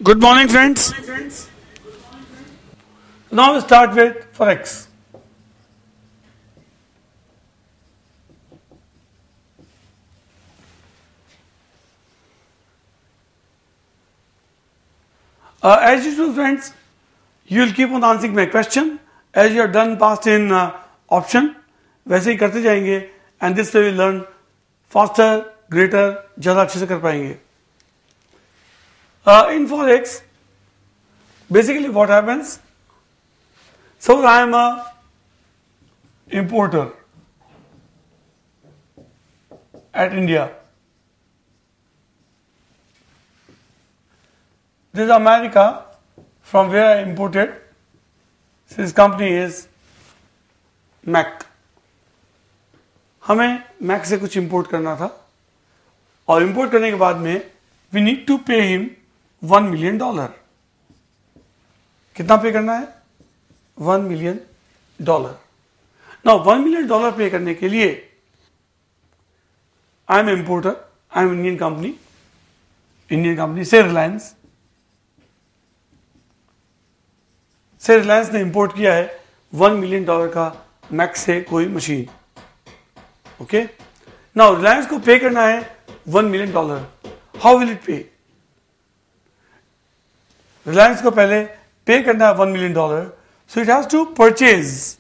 Good morning, friends. Now we start with Forex. As usual, friends, you will keep on answering my question as you have done past in option. वैसे ही करते जाएंगे and this way we learn faster, greater, ज़्यादा अच्छे से कर पाएंगे. In Forex, basically what happens? Suppose I am a importer at India. This is America from where I imported. This company is Mac. हमें Mac से कुछ import करना था और इंपोर्ट करने के बाद में we need to pay him $1 million. कितना पे करना है? $1 million. नाउ $1 million पे करने के लिए I am importer, I am Indian company से रिलायंस ने इंपोर्ट किया है $1 million का मैक से कोई मशीन. ओके, नाउ रिलायंस को पे करना है $1 million. हाउ विल इट पे? रिलायंस को पहले पे करना है $1 million, so it has to purchase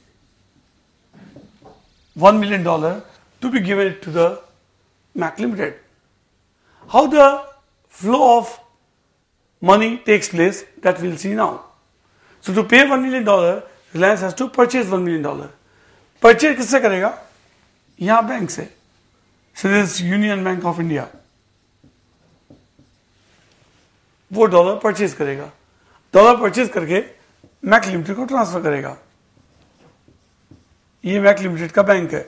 $1 million to be given it to the Mac Limited. How the flow of money takes place, that we'll see now. So to pay $1 million, Reliance has to purchase $1 million. Purchase किससे करेगा? यहाँ bank से. So this is Union Bank of India. वो dollar purchase करेगा. Dollar purchase करके Mac limited को transfer करेगा. ये मैक लिमिटेड का बैंक है,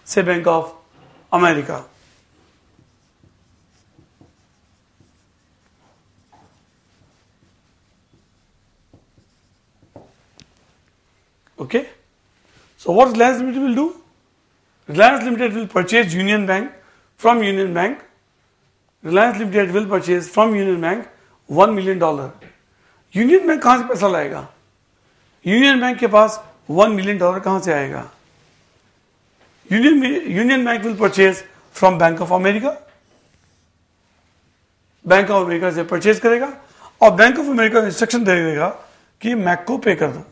से bank of America. Okay, so what Reliance Limited will do? Reliance Limited will purchase Union Bank from Union Bank. Reliance Limited will purchase from Union Bank $1 million. Union Bank कहां से पैसा लाएगा? Union Bank के पास $1 million कहां से आएगा? Union Bank will purchase from Bank of America. Bank of America से purchase करेगा और बैंक ऑफ अमेरिका इंस्ट्रक्शन दे देगा कि मैक को पे कर दो.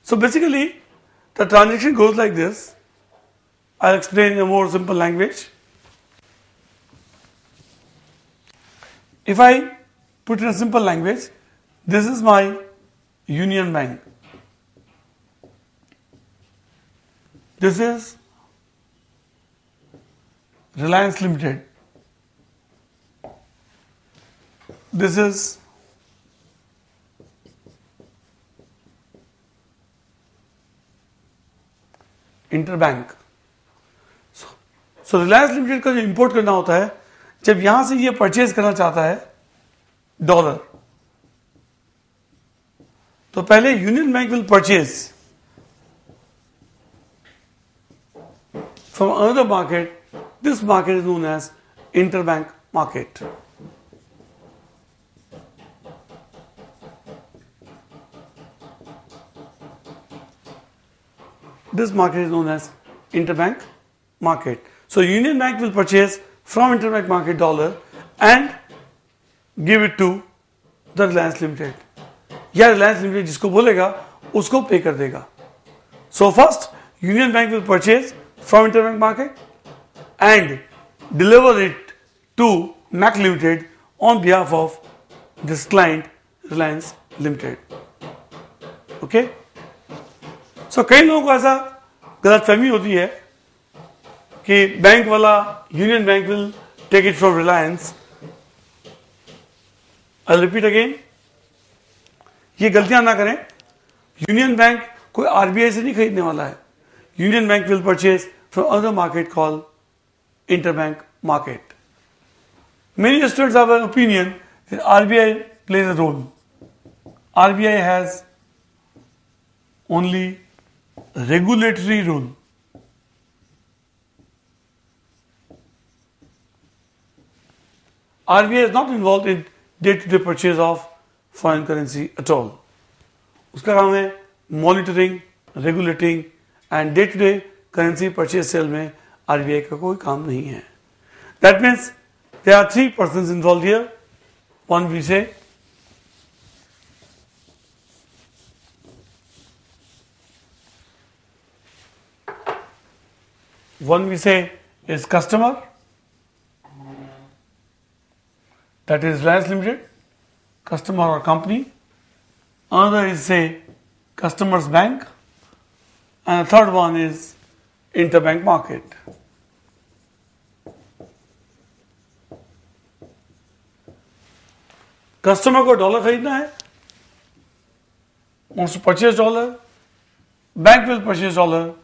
So basically, the transaction goes like this. I'll explain in a more simple language. If I put in a simple language, this is my Union Bank. This is Reliance Limited. This is interbank. So Reliance limited का जो import करना होता है, जब यहां से ये purchase करना चाहता है डॉलर, तो पहले Union Bank will purchase from another market. This market is known as interbank market. This market is known as interbank market. So Union Bank will purchase from interbank market dollar and give it to the Reliance Limited. या Reliance Limited जिसको बोलेगा उसको पे कर देगा. So first Union Bank will purchase from interbank market and deliver it to Mac Limited on behalf of this client Reliance Limited. Okay? So कई लोगों को ऐसा गलतफहमी होती है कि बैंक वाला Union Bank will take it from Reliance. I repeat again, ये गलतियां ना करें. यूनियन बैंक कोई आरबीआई से नहीं खरीदने वाला है. Union Bank will purchase from other market call interbank market. Many students have an opinion that RBI plays a role. RBI has only regulatory role. RBI is not involved in day-to-day purchase of foreign currency at all. उसका काम है monitoring, regulating and day to day currency purchase sale में RBI का कोई काम नहीं है. That means there are three persons involve here. One we say is customer, that is Reliance Limited, customer or company. Another is say customers bank, and the third one is interbank market. Customer को dollar खरीदना है, wants to purchase dollar, bank will purchase dollar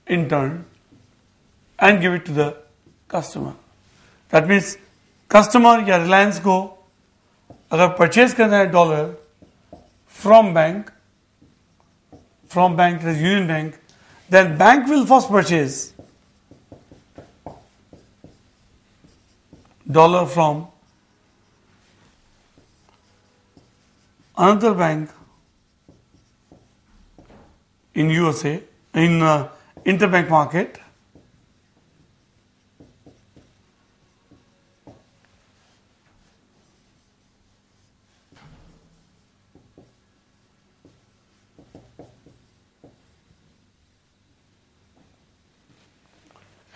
in turn and give it to the customer. That means customer या रिलायंस को अगर purchase करना है dollar from bank that is Union Bank, then bank will first purchase dollar from another bank in USA, in interbank market,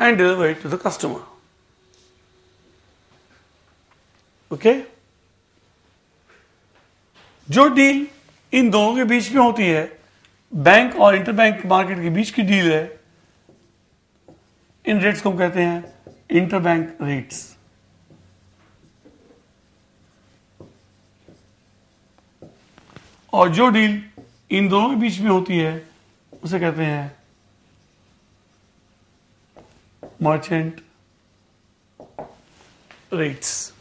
and deliver it to the customer. Okay? जो deal in दोनों के बीच में होती है, bank और interbank market के बीच की deal है, इन रेट्स को हम कहते हैं इंटरबैंक रेट्स. और जो डील इन दोनों के बीच में होती है उसे कहते हैं merchant rates.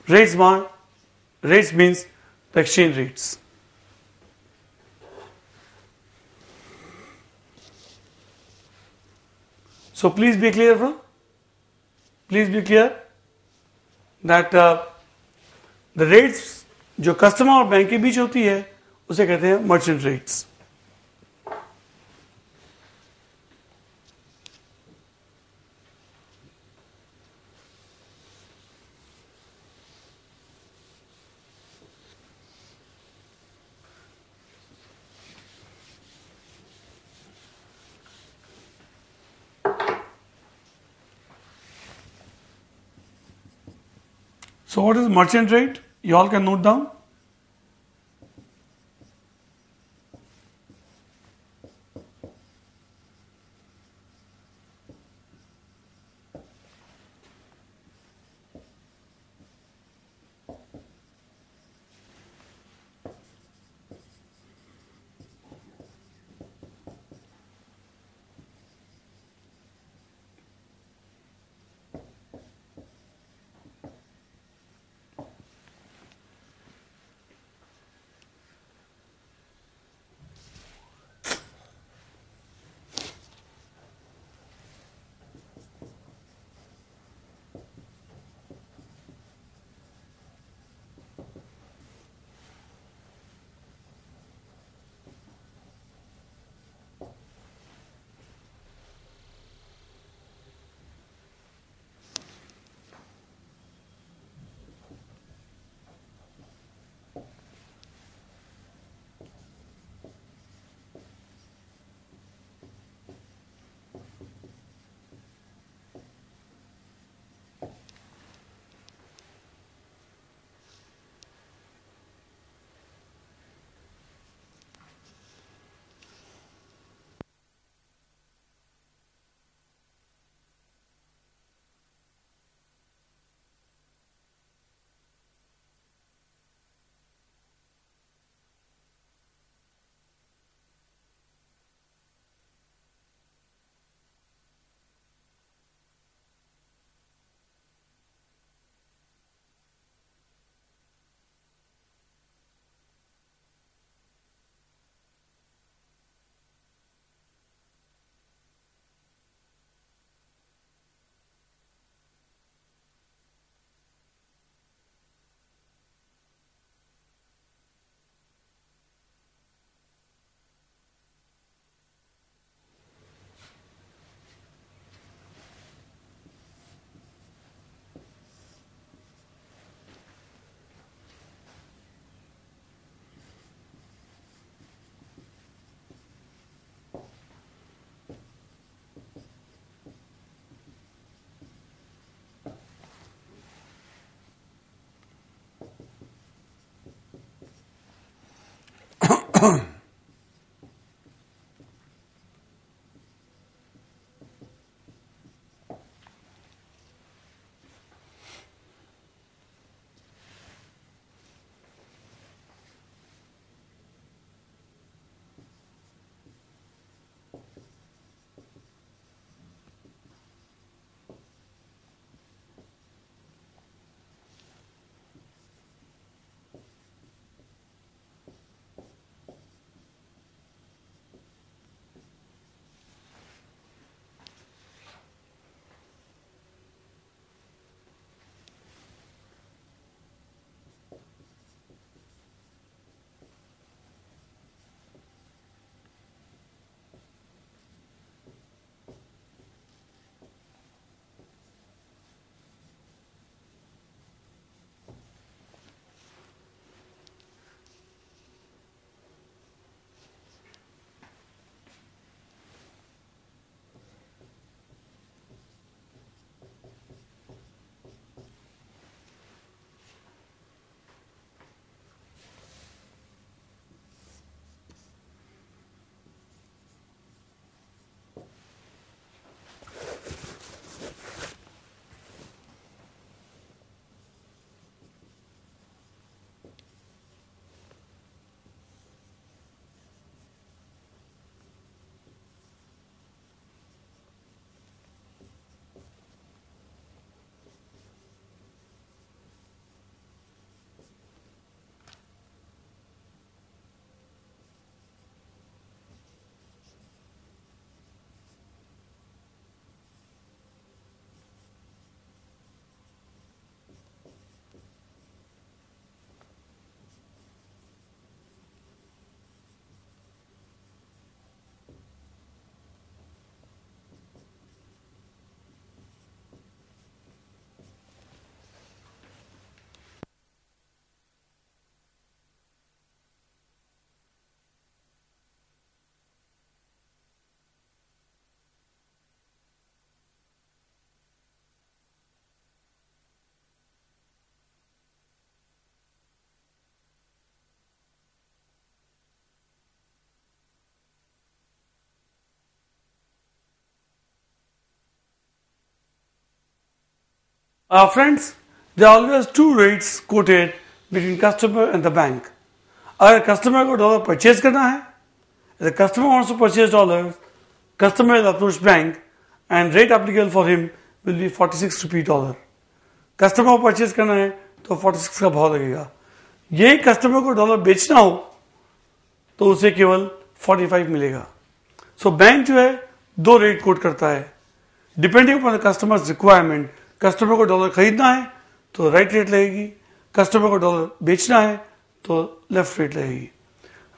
Rates means the exchange rates. So please be clear, please be clear that the rates जो कस्टमर और बैंक के बीच होती है उसे कहते हैं merchant rates. So what is merchant rate? You all can note down. Friends, there are always two rates quoted between customer and the bank. अगर customer को डॉलर परचेज करना है, the customer wants to purchase dollars, customer will approach bank and rate applicable for him will be 46 rupee dollar. Customer को purchase करना है तो 46 का भाव लगेगा. यही कस्टमर को डॉलर बेचना हो तो उसे केवल 45 मिलेगा. सो बैंक जो है दो रेट कोट करता है depending upon the customers requirement. Customer को डॉलर खरीदना है तो राइट रेट लगेगी, कस्टमर को डॉलर बेचना है तो लेफ्ट रेट लगेगी.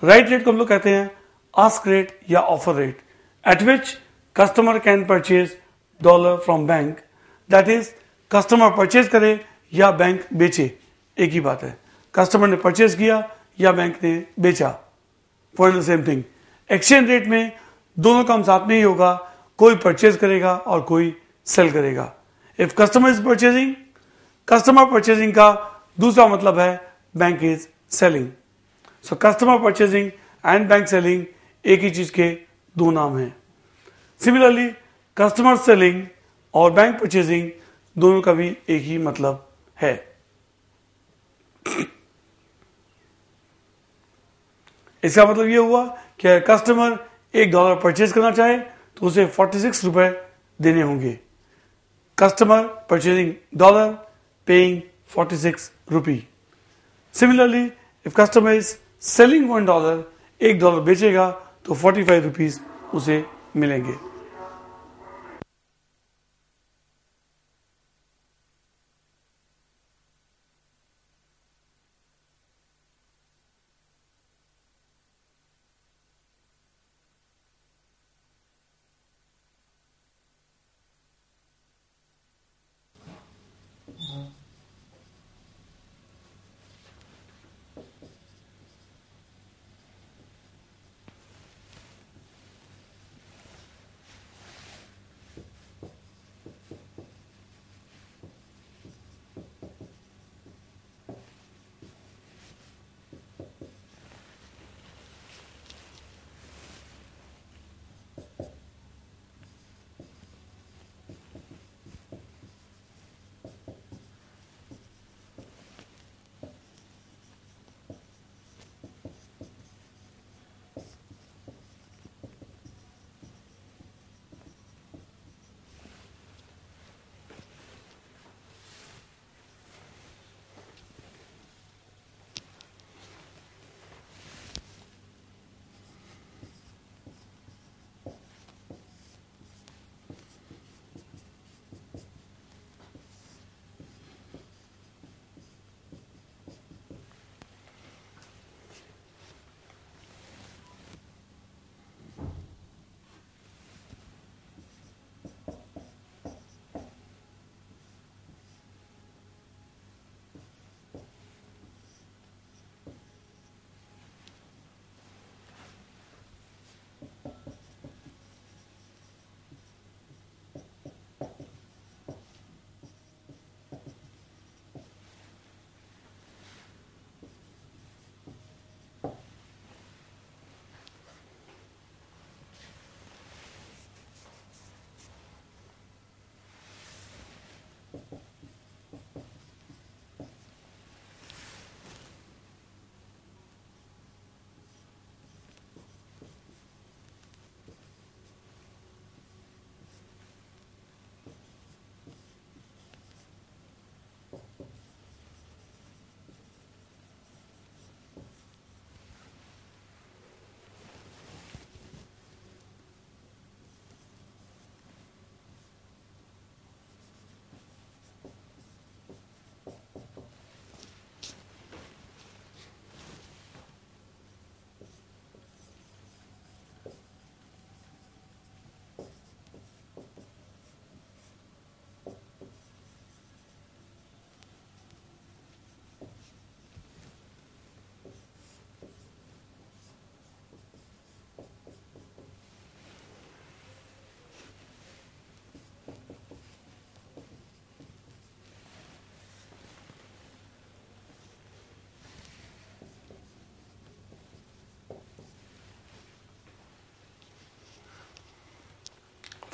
राइट रेट को हम लोग कहते हैं आस्क रेट या offer rate at which customer can purchase dollar from bank. That is customer purchase करे या बैंक बेचे, एक ही बात है. कस्टमर ने परचेज किया या बैंक ने बेचा, for the same thing. Exchange rate में दोनों काम साथ में ही होगा, कोई परचेज करेगा और कोई सेल करेगा. If customer is purchasing, customer purchasing का दूसरा मतलब है bank is selling. So customer purchasing and bank selling एक ही चीज के दो नाम हैं. सिमिलरली कस्टमर सेलिंग और बैंक परचेजिंग दोनों का भी एक ही मतलब है. इसका मतलब यह हुआ कि अगर कस्टमर $1 परचेज करना चाहे तो उसे 46 रुपए देने होंगे. Customer purchasing dollar, paying 46 rupee. Similarly if customer is selling $1, $1 बेचेगा तो 45 रुपीज उसे मिलेंगे.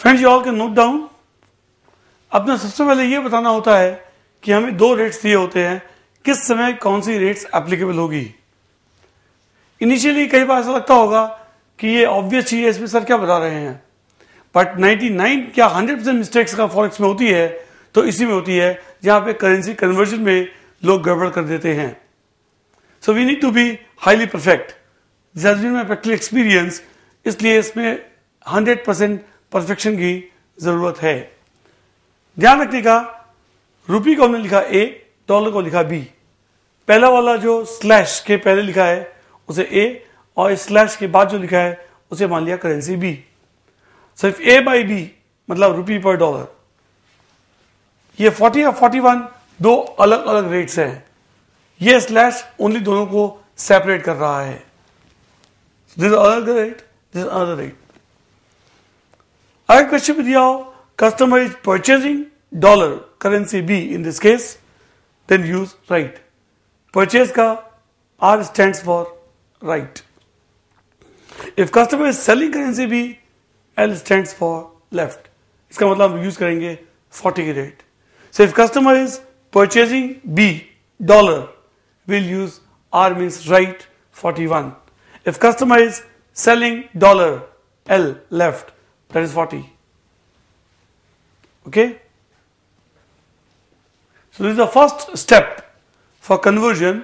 Friends, you all can note down. अपना सबसे पहले ये बताना होता है कि हमें दो रेट्स दिए होते हैं, किस समय कौन सी रेट्स एप्लीकेबल होगी। इनिशियली कई बार ऐसा लगता होगा कि ये ऑब्वियस चीज है, इसमें सर क्या बता रहे हैं, बट 99 क्या 100% मिस्टेक्स का फॉरेक्स में होती है तो इसी में होती है जहां पे करेंसी कन्वर्जन में लोग गड़बड़ कर देते हैं। So we need to be highly perfect. This has been my practical experience, इसलिए इसमें 100% परफेक्शन की जरूरत है। ध्यान रखने का, रुपी को हमने लिखा ए, डॉलर को लिखा बी। पहला वाला जो स्लैश के पहले लिखा है उसे ए, और इस स्लैश के बाद जो लिखा है उसे मान लिया currency B. So if A by B मतलब रुपी पर डॉलर, ये 40 और 41 दो अलग अलग रेट्स हैं। ये स्लैश ओनली दोनों को सेपरेट कर रहा है। This other rate, this other rate. अगर क्वेश्चन में दिया हो customer is purchasing dollar currency B in this case, then use right. Purchase का R stands for right. If customer is selling currency B, L stands for left. इसका मतलब हम use करेंगे 40 की rate. So if customer is purchasing B dollar, we'll use R means right 41. If customer is selling dollar, L left, that is 40. Okay? So this is the first step for conversion.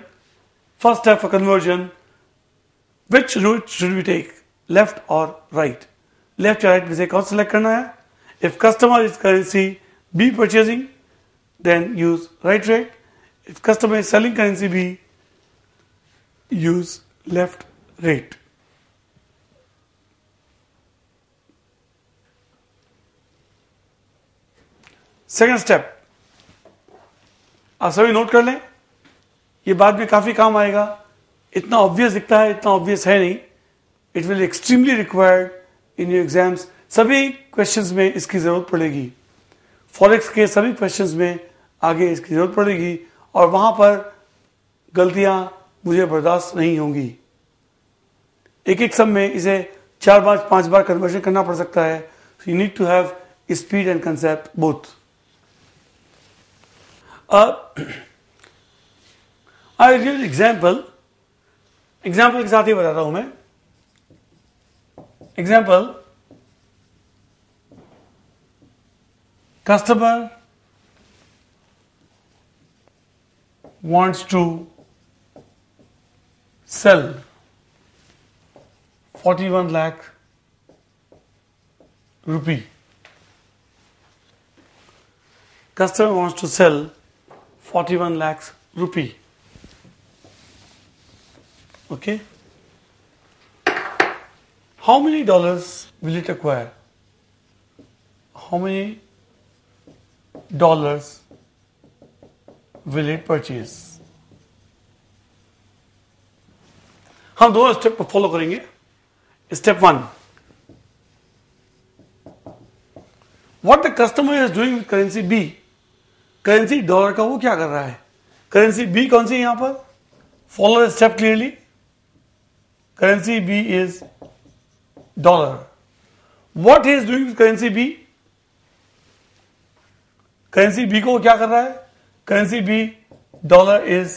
First step for conversion. Which route should we take? Left or right? Left or right में से कौन select करना है? If customer is currency B purchasing, then use right rate. If customer is selling currency B, use left rate. Second step, आप सभी note कर लें, ये बाद में काफी काम आएगा। इतना ऑब्वियस दिखता है, इतना ऑब्वियस है नहीं। It will extremely required in your exams. सभी क्वेश्चंस में इसकी जरूरत पड़ेगी। फॉरेक्स के सभी क्वेश्चंस में आगे इसकी जरूरत पड़ेगी, और वहां पर गलतियां मुझे बर्दाश्त नहीं होंगी। एक एक सम में इसे 4 बार 5 बार कन्वर्जन करना पड़ सकता है। You need to have speed and concept both. I give example के साथ ही बताता हूं मैं। Example, customer wants to sell 41 lakh rupee. Customer wants to sell 41 lakhs rupee. Okay. How many dollars will it acquire? How many dollars will it purchase? हम दोनों step को follow करेंगे। Step 1, what the customer is doing with currency B. Currency dollar का वो क्या कर रहा है? करेंसी बी कौन सी है यहां पर? Follow the step clearly. Currency B is dollar. What he is doing with currency B? Currency B को क्या कर रहा है? Currency B, dollar is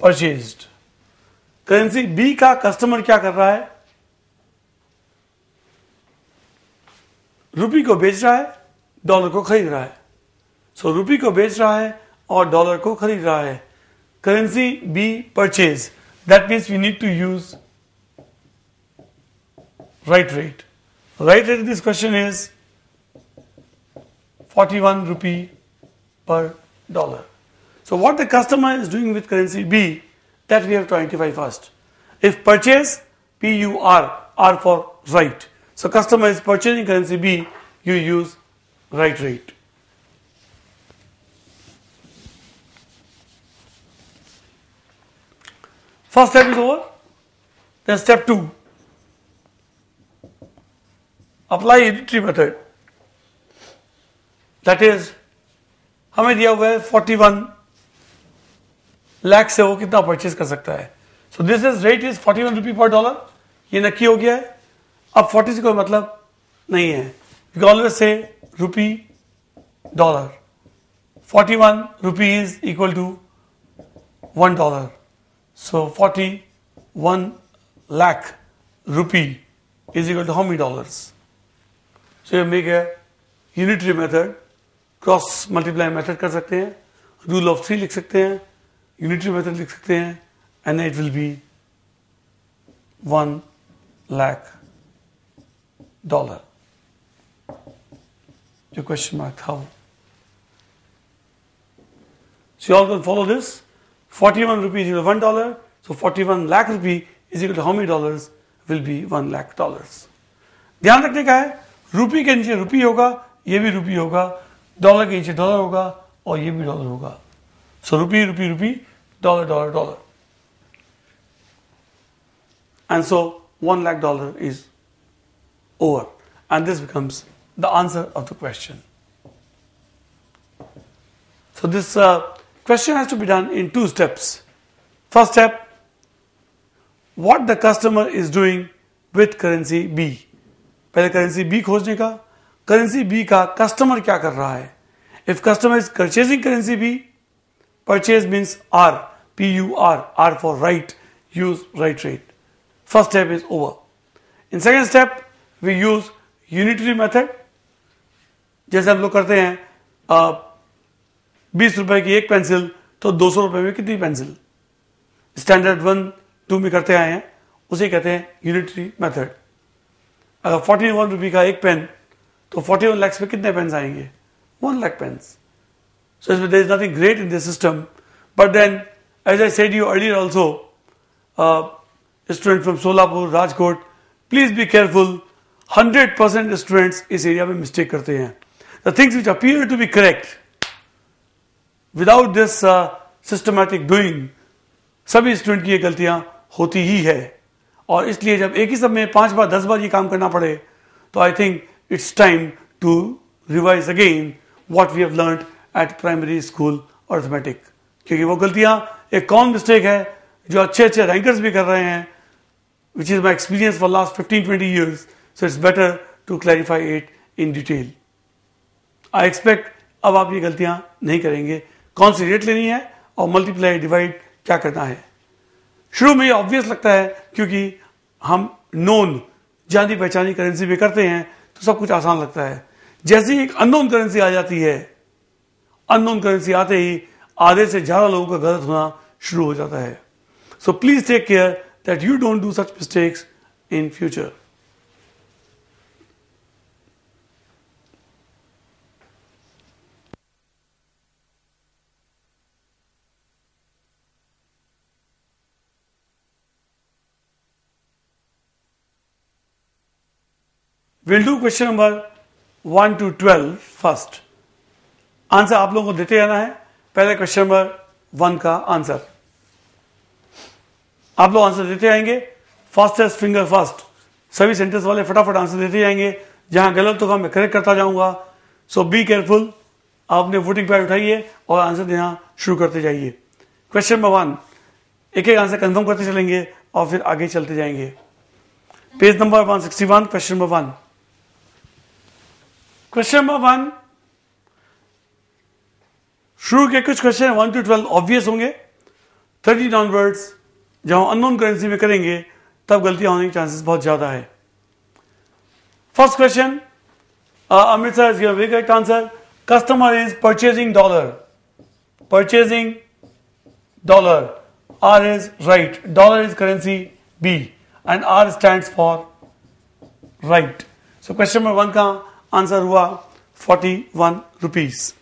purchased. Currency B का कस्टमर क्या कर रहा है? रुपी को बेच रहा है, डॉलर को खरीद रहा है। सो रुपी को बेच रहा है और डॉलर को खरीद रहा है। Currency B purchase. That means we need to use right rate. Right rate in this question is 41 rupee per dollar. So what the customer is doing with currency B, that we have to identify first. If purchase, PUR, R for right. So customer is purchasing currency B, you use right rate. First step is over. Then step 2. Apply unitary method. That is, हमें दिया हुआ है 41 लाख से वो कितना purchase कर सकता है। So this is rate is 41 rupee per dollar. ये नक्की हो गया है। अब 40 से कोई मतलब नहीं है, you can always say rupee dollar. 41 rupees equal to $1. So 41 lakh rupee is equal to how many dollars? So you make a unitary method, cross multiply method कर सकते हैं, rule of 3 लिख सकते हैं, unitary method लिख सकते हैं, and it will be 1 lakh dollar. Your question mark, how? So you all can follow this. 41 rupees is equal to $1. So 41 lakh rupee is equal to how many dollars? Will be 1 lakh dollars. ध्यान रखने का है, रूपी के नीचे रूपी होगा, ये भी रूपी होगा, डॉलर के नीचे डॉलर होगा और ये भी डॉलर होगा. So rupee, rupee, rupee, dollar, dollar, dollar. And so 1 lakh dollar is over. And this becomes the answer of the question. So this question has to be done in 2 steps. First step, what the customer is doing with currency B. पहले currency B खोजने का, currency B का customer क्या कर रहा है. If customer is purchasing currency B, purchase means R, P-U-R, R for right, use right rate. First step is over. In second step, we use unitary method. जैसे हम लोग करते हैं 20 रुपए की एक पेंसिल तो 200 रुपए में कितनी पेंसिल, स्टैंडर्ड 1, 2 में करते आए हैं, उसे कहते हैं यूनिटरी मेथड. अगर 41 रुपये का एक पेन तो 41 lakhs में कितने पेन्स आएंगे, 1 lakh pens. So there is nothing great in this system, but then as I said you earlier also, student from Solapur, Rajkot, please be careful. 100% students इस area में मिस्टेक करते हैं. The things which appear to be correct, without this systematic doing, सभी student की ये गलतियां होती ही है. और इसलिए जब एक ही समय 5 बार 10 बार ये काम करना पड़े तो I think it's time to revise again what we have learned at primary school arithmetic. क्योंकि वो गलतियां एक कॉमन मिस्टेक है जो अच्छे अच्छे रैंकर्स भी कर रहे हैं, which is my experience for last 15-20 years. So it's better to clarify it in detail. I expect अब आप ये गलतियां नहीं करेंगे. कौन सी रेट लेनी है और मल्टीप्लाई डिवाइड क्या करना है. शुरू में ऑब्वियस लगता है क्योंकि हम नोन जानी पहचानी करेंसी में करते हैं तो सब कुछ आसान लगता है. जैसे ही एक अननोन करेंसी आ जाती है, अननोन करेंसी आते ही आधे से ज्यादा लोगों का गलत होना शुरू हो जाता है. So please take care that you don't do such mistakes in future. We'll do question number 1 to 12 first. Answer आप लोगों को देते जाना है. पहले क्वेश्चन नंबर 1 का आंसर आप लोग आंसर देते आएंगे. Fastest finger first. सभी सेंटेंस वाले फटाफट आंसर देते जाएंगे. जहां गलत होगा मैं करेक्ट करता जाऊंगा. सो बी केयरफुल. आपने वोटिंग पैड उठाइए और आंसर देना शुरू करते जाइए. क्वेश्चन नंबर 1, एक एक आंसर कंफर्म करते चलेंगे और फिर आगे चलते जाएंगे. Page number 161, question number 1. Question number 1, शुरू के कुछ क्वेश्चन 1 to 12 ऑब्वियस होंगे. 13 ऑनवर्ड्स जब हम अननोन करेंसी में करेंगे तब गलतियां होने के चांसेस बहुत ज्यादा है. First question, Amritsar is given very correct answer. Customer is purchasing dollar. Purchasing dollar. R is right. Dollar is currency B and R stands for right. So question number 1 का आंसर हुआ 41 रुपीज.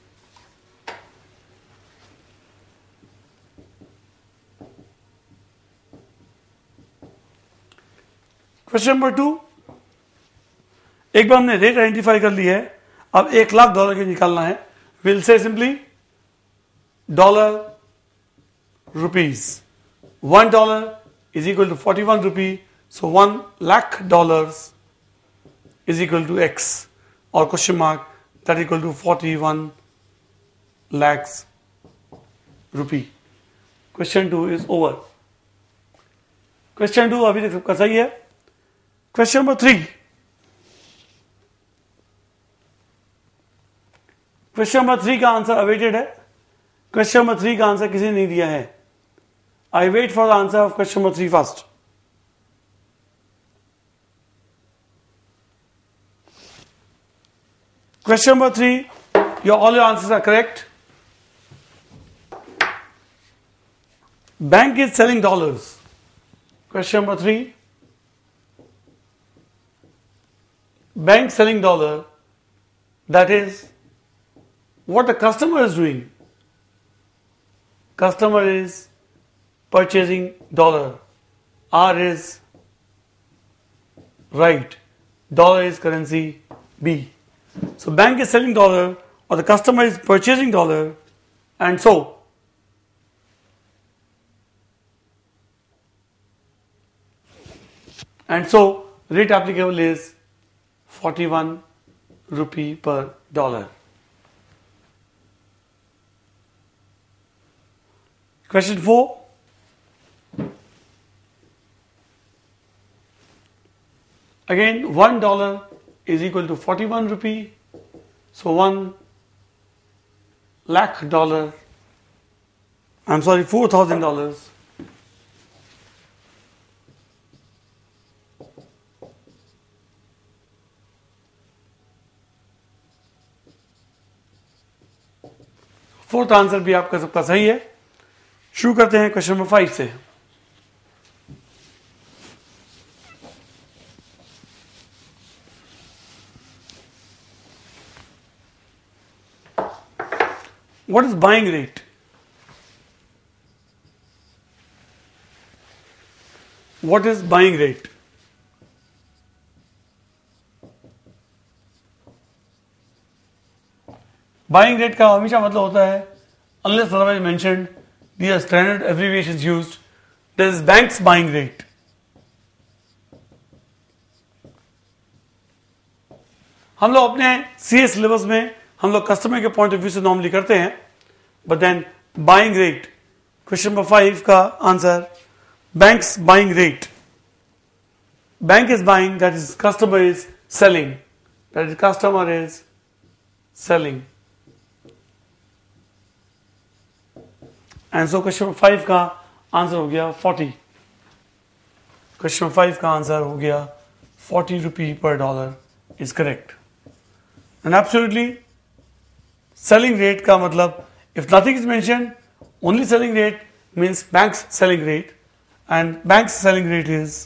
क्वेश्चन नंबर 2, एक बार हमने rate identify कर ली है, अब $1 लाख के निकालना है. Will say simply dollar rupees. $1 is equal to 41 rupee. So $1 lakh is equal to X. और question mark that equal to 41 lakhs rupee. Question 2 is over. Question 2 अभी तक सबका सही है. क्वेश्चन नंबर 3, क्वेश्चन नंबर 3 का आंसर अवेटेड है. Question number 3 का answer किसी ने नहीं दिया है. I wait for the answer of question number 3 first. Question number 3, all your answers are correct. Bank is selling dollars. Question number 3, bank selling dollar, that is what the customer is doing. Customer is purchasing dollar. R is right. Dollar is currency B. So bank is selling dollar or the customer is purchasing dollar, and so rate applicable is 41 rupee per dollar. Question 4. Again, $1 is equal to 41 rupee. So $1,00,000. I'm sorry, $4,000. Fourth answer भी आपका सबका सही है. शुरू करते हैं question number 5 से. What is buying rate? What is buying rate? Buying rate का हमेशा मतलब होता है unless otherwise mentioned, the standard abbreviation is used. There is bank's buying rate. हम लोग अपने सीए सिलेबस में हम लोग कस्टमर के पॉइंट ऑफ व्यू से नॉर्मली करते हैं, but then buying rate, question number 5 का answer banks buying rate. Bank is buying, that is customer is selling, that is customer is selling. And so question number 5 का answer हो गया 40. Question number 5 का answer हो गया 40 रुपी per dollar is correct. And absolutely selling rate का मतलब if nothing is mentioned, only selling rate means bank's selling rate, and bank's selling rate is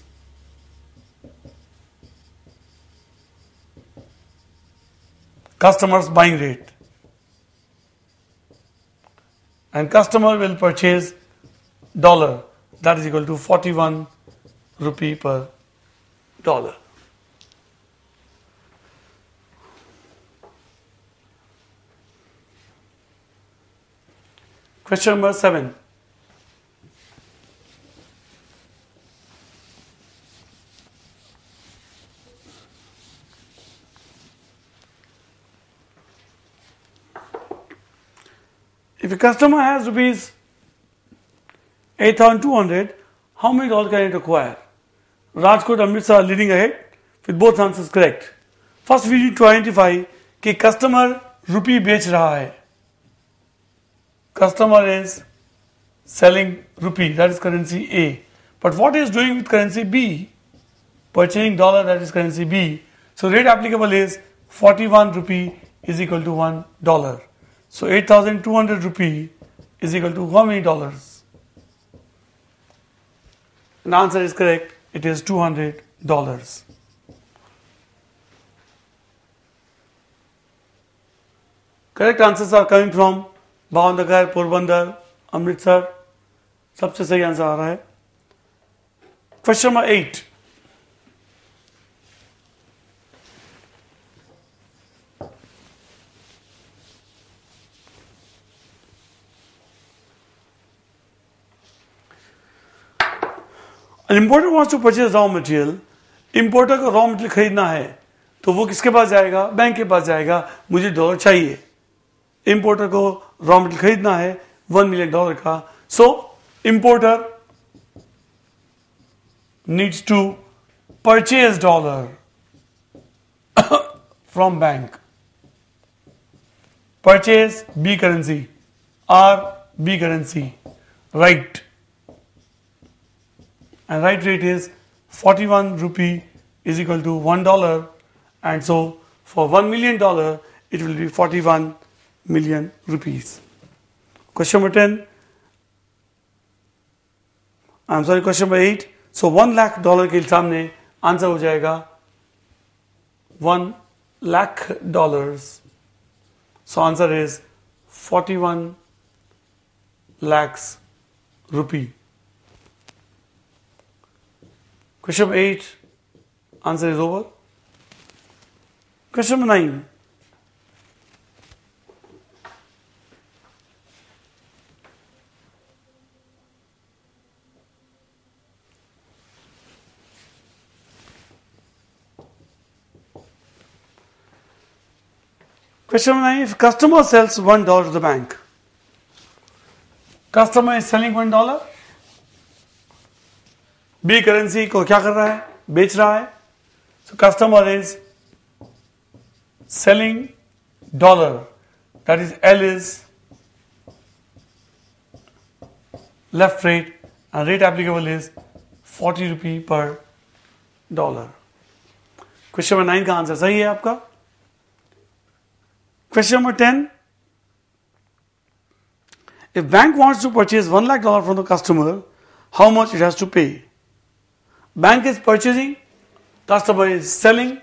customer's buying rate, and customer will purchase dollar, that is equal to 41 rupee per dollar. Question number 7. If a customer has rupees 8,200, how many dollars can it acquire? Rajkot, Amritsar leading ahead with both answers correct. First we need to identify कि customer rupee बेच रहा है. Customer is selling rupee, that is currency A. But what he is doing with currency B? Purchasing dollar, that is currency B. So rate applicable is 41 rupee is equal to $1. So 8,200 rupee is equal to how many dollars? And the answer is correct. It is $200. Correct answers are coming from Bhavnagar, Porbandar, Amritsar. सबसे सही answer आ रहा है. Question number 8. An importer wants to purchase raw material. Importer को raw material खरीदना है तो वो किसके पास जाएगा? बैंक के पास जाएगा. मुझे डॉलर चाहिए. इंपोर्टर को रॉ मटेरियल खरीदना है $1 million का. So importer needs to purchase dollar from bank. purchase B currency or B currency, right, and right rate is 41 rupee is equal to $1, and so for $1 million it will be 41 million rupees. Question number 10, I'm sorry, question number 8. So $1 lakh के सामने answer हो जाएगा $1 lakh. So answer is 41 lakhs rupee. Question number 8, answer is over. Question number 9. Question number 9, if customer sells $1 to the bank, customer is selling $1, B currency को क्या कर रहा है, बेच रहा है. So customer is selling dollar, that is L is left rate and rate applicable is 40 rupee per dollar. Question number 9 का answer सही है आपका. Question number 10, if bank wants to purchase $1 lakh from the customer, how much it has to pay? Bank is purchasing, customer is selling,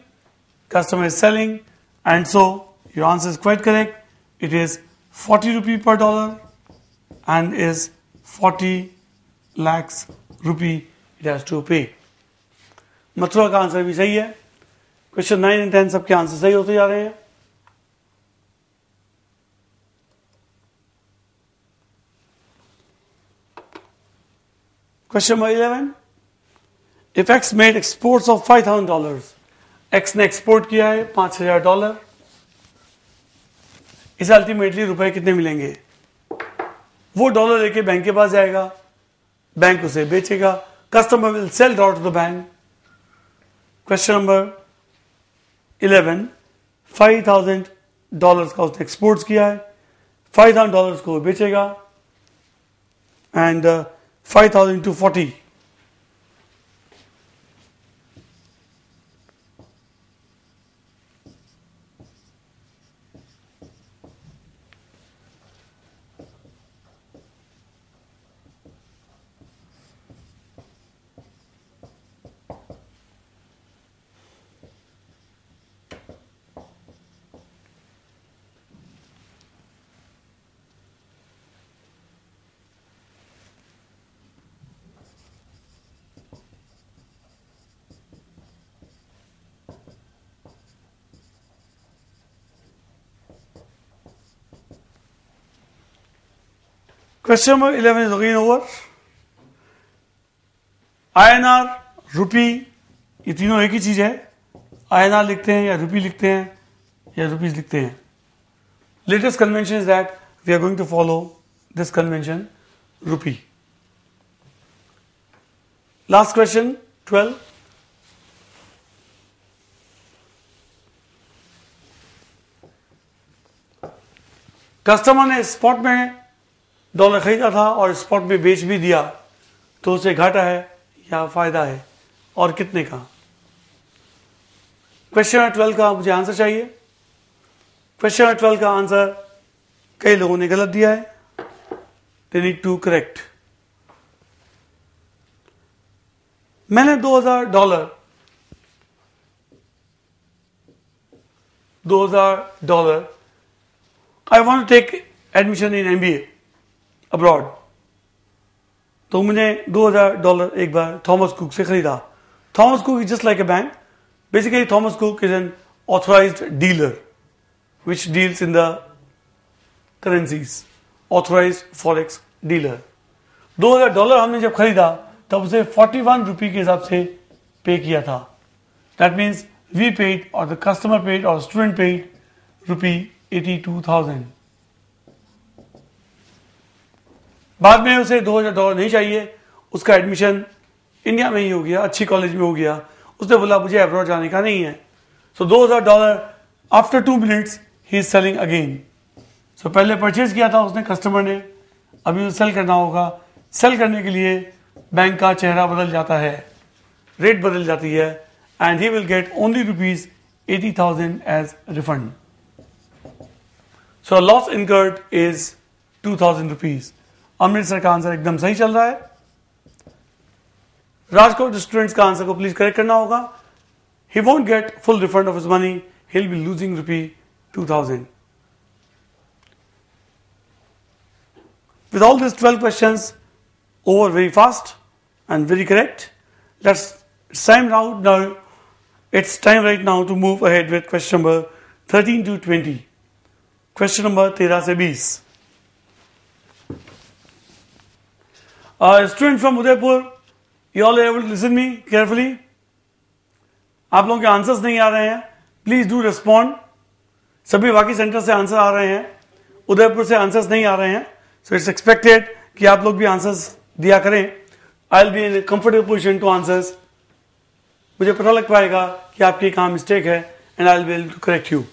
and so your answer is quite correct. It is 40 rupee per dollar and is 40 lakhs rupee it has to pay. Mathura का answer भी सही है. Question 9 and 10 सबके answer सही होते जा रहे हैं. Question number 11, if X made exports of $5,000, X ने एक्सपोर्ट किया है $5,000, इसे अल्टीमेटली रुपए कितने मिलेंगे? वो डॉलर लेके बैंक के पास जाएगा, बैंक उसे बेचेगा, customer will sell dollar to the bank. Question number 11, $5,000 का उसने एक्सपोर्ट किया है, $5,000 को बेचेगा, and 5,000 to 40. Question number 11 is again over. INR, रुपी, ये तीनों एक ही चीज है. INR लिखते हैं या रुपी लिखते हैं या रुपीज लिखते हैं. Latest convention is that we are going to follow this convention, rupee. Last question, 12. Customer ने स्पॉट में डॉलर खरीदा था और स्पॉट में बेच भी दिया, तो उसे घाटा है या फायदा है, और कितने का? क्वेश्चन नंबर 12 का मुझे आंसर चाहिए. क्वेश्चन नंबर 12 का आंसर कई लोगों ने गलत दिया है. They need to correct. मैंने $2,000 I want to take admission in MBA abroad, तो मैंने $2,000 एक बार थॉमस कुक से खरीदा. Thomas Cook is just like a bank. Basically Thomas Cook is an authorised dealer which deals in the currencies, authorized forex dealer. $2,000 हमने जब खरीदा तब उसे 41 रुपये के हिसाब से पे किया था. That means we paid, or the customer paid, or student paid ₹82,000. बाद में उसे $2,000 नहीं चाहिए, उसका एडमिशन इंडिया में ही हो गया, अच्छी कॉलेज में हो गया. उसने बोला मुझे अब्रॉड जाने का नहीं है. So $2,000 after 2 minutes he is selling again. सो पहले परचेज किया था उसने कस्टमर ने, अभी उसे सेल करना होगा। सेल करने के लिए बैंक का चेहरा बदल जाता है, रेट बदल जाती है, and he will get only ₹80,000 as refund. So loss incurred is ₹2,000। Amritsar का आंसर एकदम सही चल रहा है। राजकोट स्टूडेंट्स का आंसर को प्लीज करेक्ट करना होगा। He won't get full refund of his money. He'll be losing ₹2,000. With all these 12 questions over very fast and very correct, it's time now. It's time right now to move ahead with question number 13 to 20. Question number 13 से 20. Students from Udaipur, you all are able to listen me carefully. आप लोगों के answers नहीं आ रहे हैं, please do respond. सभी बाकी centre से आंसर आ रहे हैं, उदयपुर से आंसर्स नहीं आ रहे हैं। सो इट्स एक्सपेक्टेड कि आप लोग भी आंसर्स दिया करें। I will be in comfortable position to answers. मुझे पता लग पाएगा कि आपकी कहाँ मिस्टेक है, and I will be able to correct you.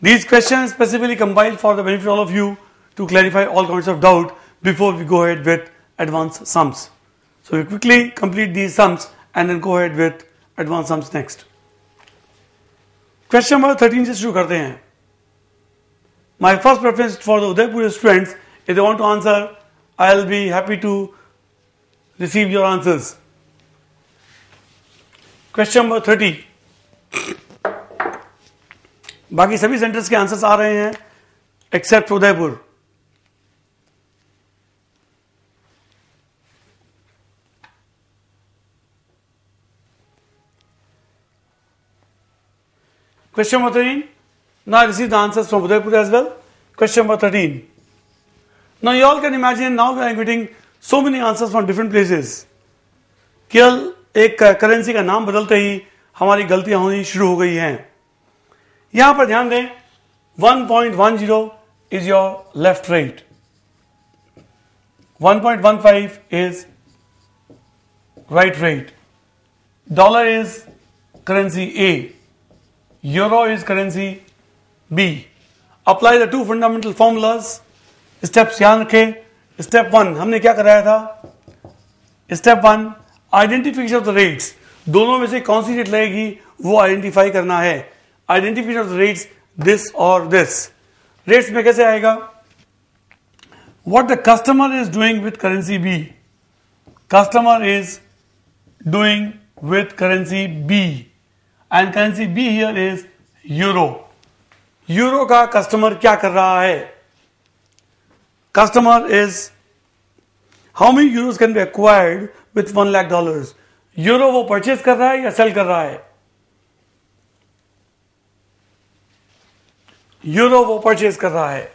These question specifically compiled for the benefit all of you to clarify all kinds of doubt before we go ahead with advanced sums. So we quickly complete these sums and then go ahead with advanced sums next. Question number 13 से शुरू करते हैं। My first preference for the Udaipur students, if they want to answer, I'll be happy to receive your answers. Question number 30. बाकी सभी centres के answers आ रहे हैं accept Udaipur. Question number 13. Now I received the answers from Udaipur as well. Question number 13. Now you all can imagine, now we are getting so many answers from different places. केवल एक currency का नाम बदलते ही हमारी गलतियां होनी शुरू हो गई हैं। यहां पर ध्यान दें, 1.10 is your left rate. 1.15 is right rate. Dollar is currency A. Euro is currency B. Apply the two fundamental formulas. Steps याद रखें। Step 1 हमने क्या कराया था? Step 1 identification of the rates. दोनों में से कौन सी रेट लगेगी वो आइडेंटिफाई करना है। Identification of the rates, this or this. Rates में कैसे आएगा? What the customer is doing with currency B. Customer is doing with currency B. And currency B here is euro. Euro का customer क्या कर रहा है? Customer is how many euros can be acquired with $1,00,000। Euro वो purchase कर रहा है या सेल कर रहा है? यूरो वो परचेज कर रहा है।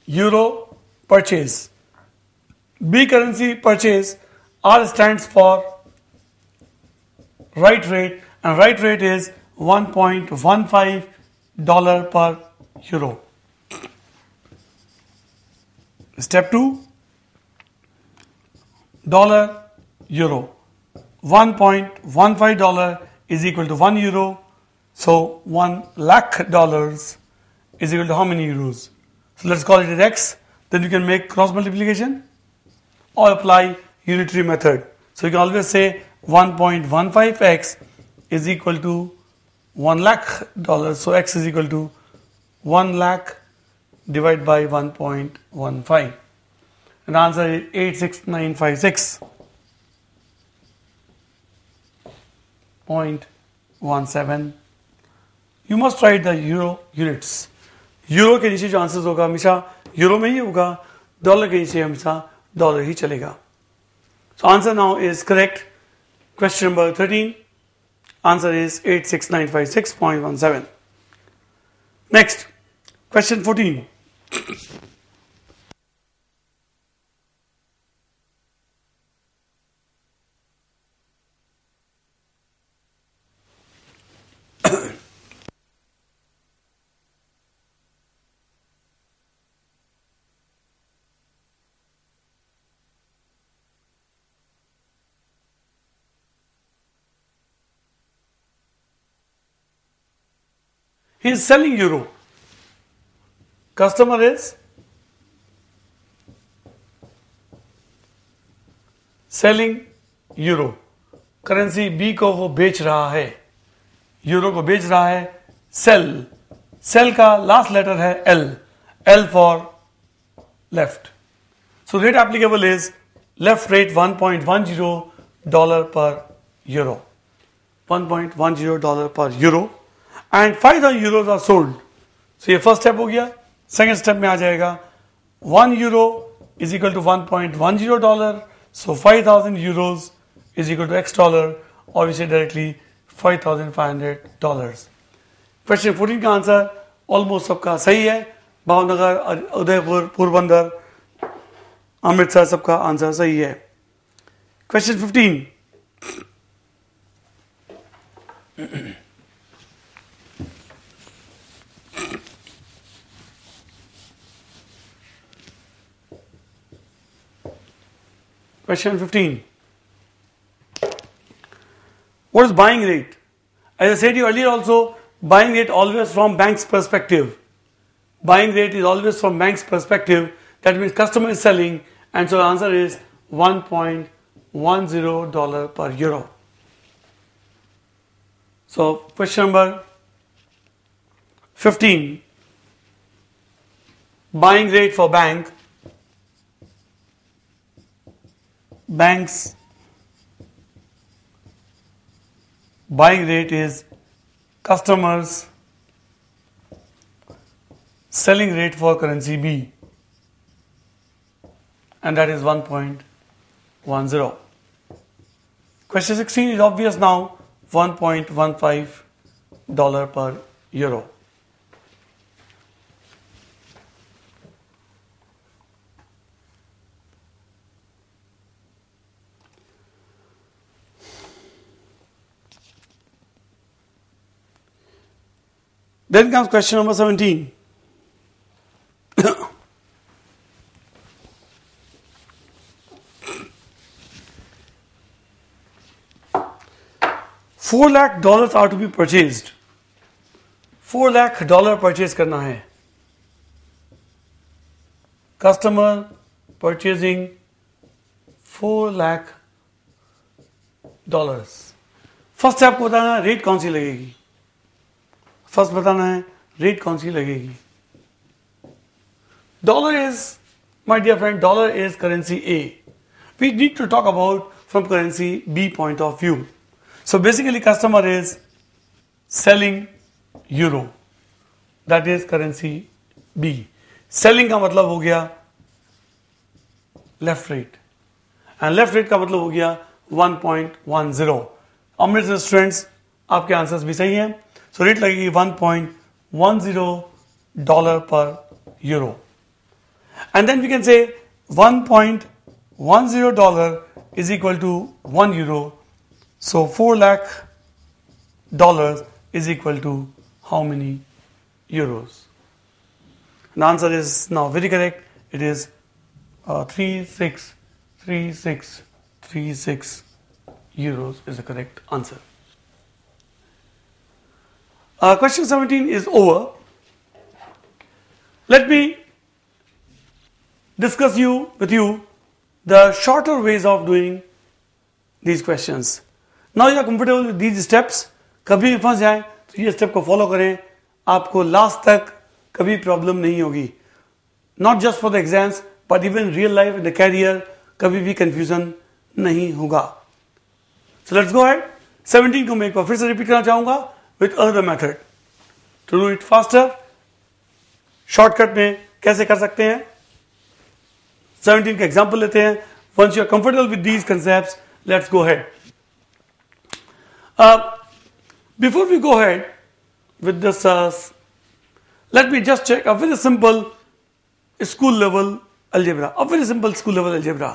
Euro purchase. B currency purchase. R stands for right rate, and right rate is $1.15 per euro. Step 2, dollar euro. $1.15 is equal to €1. So $1,00,000 is equal to how many euros? So let's call it as X. Then you can make cross multiplication or apply unitary method. So you can always say 1.15x is equal to $1,00,000. So x is equal to 1,00,000 divided by 1.15. And the answer is 86956.17. You must write the euro units. Euro के नीचे जो answer होगा हमेशा euro में ही होगा, dollar के नीचे हमेशा डॉलर ही चलेगा। So answer now is correct. Question number 13. Answer is 86956.17. Next, question 14. He is selling euro. Customer is selling euro. Currency B को वो बेच रहा है, यूरो को बेच रहा है. सेल, सेल का लास्ट लेटर है L, L for left. So rate applicable is left rate $1.10 per euro. $1.10 per euro and 5,000 euros are sold. So ये फर्स्ट स्टेप हो गया. सेकेंड स्टेप में आ जाएगा 1 euro is equal to $1.10. So 5,000 euros is equal to X dollar, or we say directly $5,500. Question 14 का answer almost सबका सही है. भावनगर, उदयपुर, पोरबंदर, अमृतसर सबका आंसर सही है. Question 15. Question 15. What is buying rate? As I said to you earlier also, buying rate always from bank's perspective. Buying rate is always from bank's perspective. That means customer is selling, and so the answer is $1.10 per euro. So question number 15. Buying rate for bank. Bank's buying rate is customers selling rate for currency B, and that is 1.10. Question 16 is obvious now, $1.15 per euro. Then comes question number 17. $4 lakh are to be purchased. $4 lakh purchase करना है. Customer purchasing $4 lakh. First आपको बताना है rate कौन सी लगेगी. First बताना है rate कौन सी लगेगी. Dollar is, my dear friend, dollar is currency A. We need to talk about from currency B point of view. So basically customer is selling euro. That is currency B. Selling का मतलब हो गया left rate. And left rate का मतलब हो गया 1.10. Amritsar students आपके answers भी सही हैं. So रेट लगेगी $1.10 per euro. And then we can say $1.10 is equal to 1 euro. So $4 lakh is equal to how many euros? The answer is now very correct. It is 363636 euros is the correct answer. Question 17 is over. Let me discuss with you the shorter ways of doing these questions. Now you are comfortable with these steps. कभी भी फंस जाए तो ये step को follow करें, आपको last तक कभी प्रॉब्लम नहीं होगी. Not just for the exams but even real life in the career कभी भी कंफ्यूजन नहीं होगा. So let's go ahead. 17 को मैं एक बार फिर से रिपीट करना चाहूंगा with another method to do it faster. Shortcut में कैसे कर सकते हैं. 17 का एग्जाम्पल लेते हैं. Once you are comfortable with these concepts, let's go ahead. Before we go ahead with this, let me just check a very simple school level algebra. A very simple school level algebra.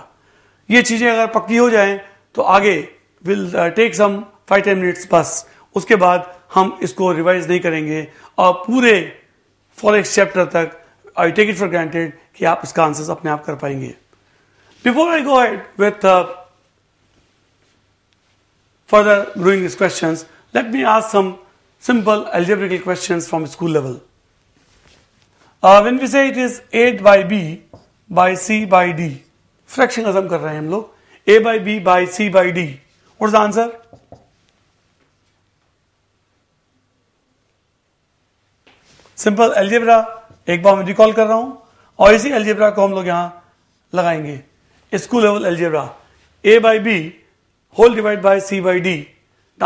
ये चीजें अगर पक्की हो जाएं तो आगे will take some 5-10 minutes बस. उसके बाद हम इसको रिवाइज नहीं करेंगे और पूरे फॉरेक्स चैप्टर तक I take it for granted कि आप इसका आंसर्स अपने आप कर पाएंगे. Before I go ahead with further doing these questions, let me ask some simple algebraical questions from school level. When we say it is A by B by C by D, fraction Assam कर रहे हैं हम लोग, A by B by C by D. What's the answer? Simple algebra एक बार मैं recall कर रहा हूं और इसी एल्जेब्रा को हम लोग यहां लगाएंगे. School level algebra, A by B whole divided by C by D. The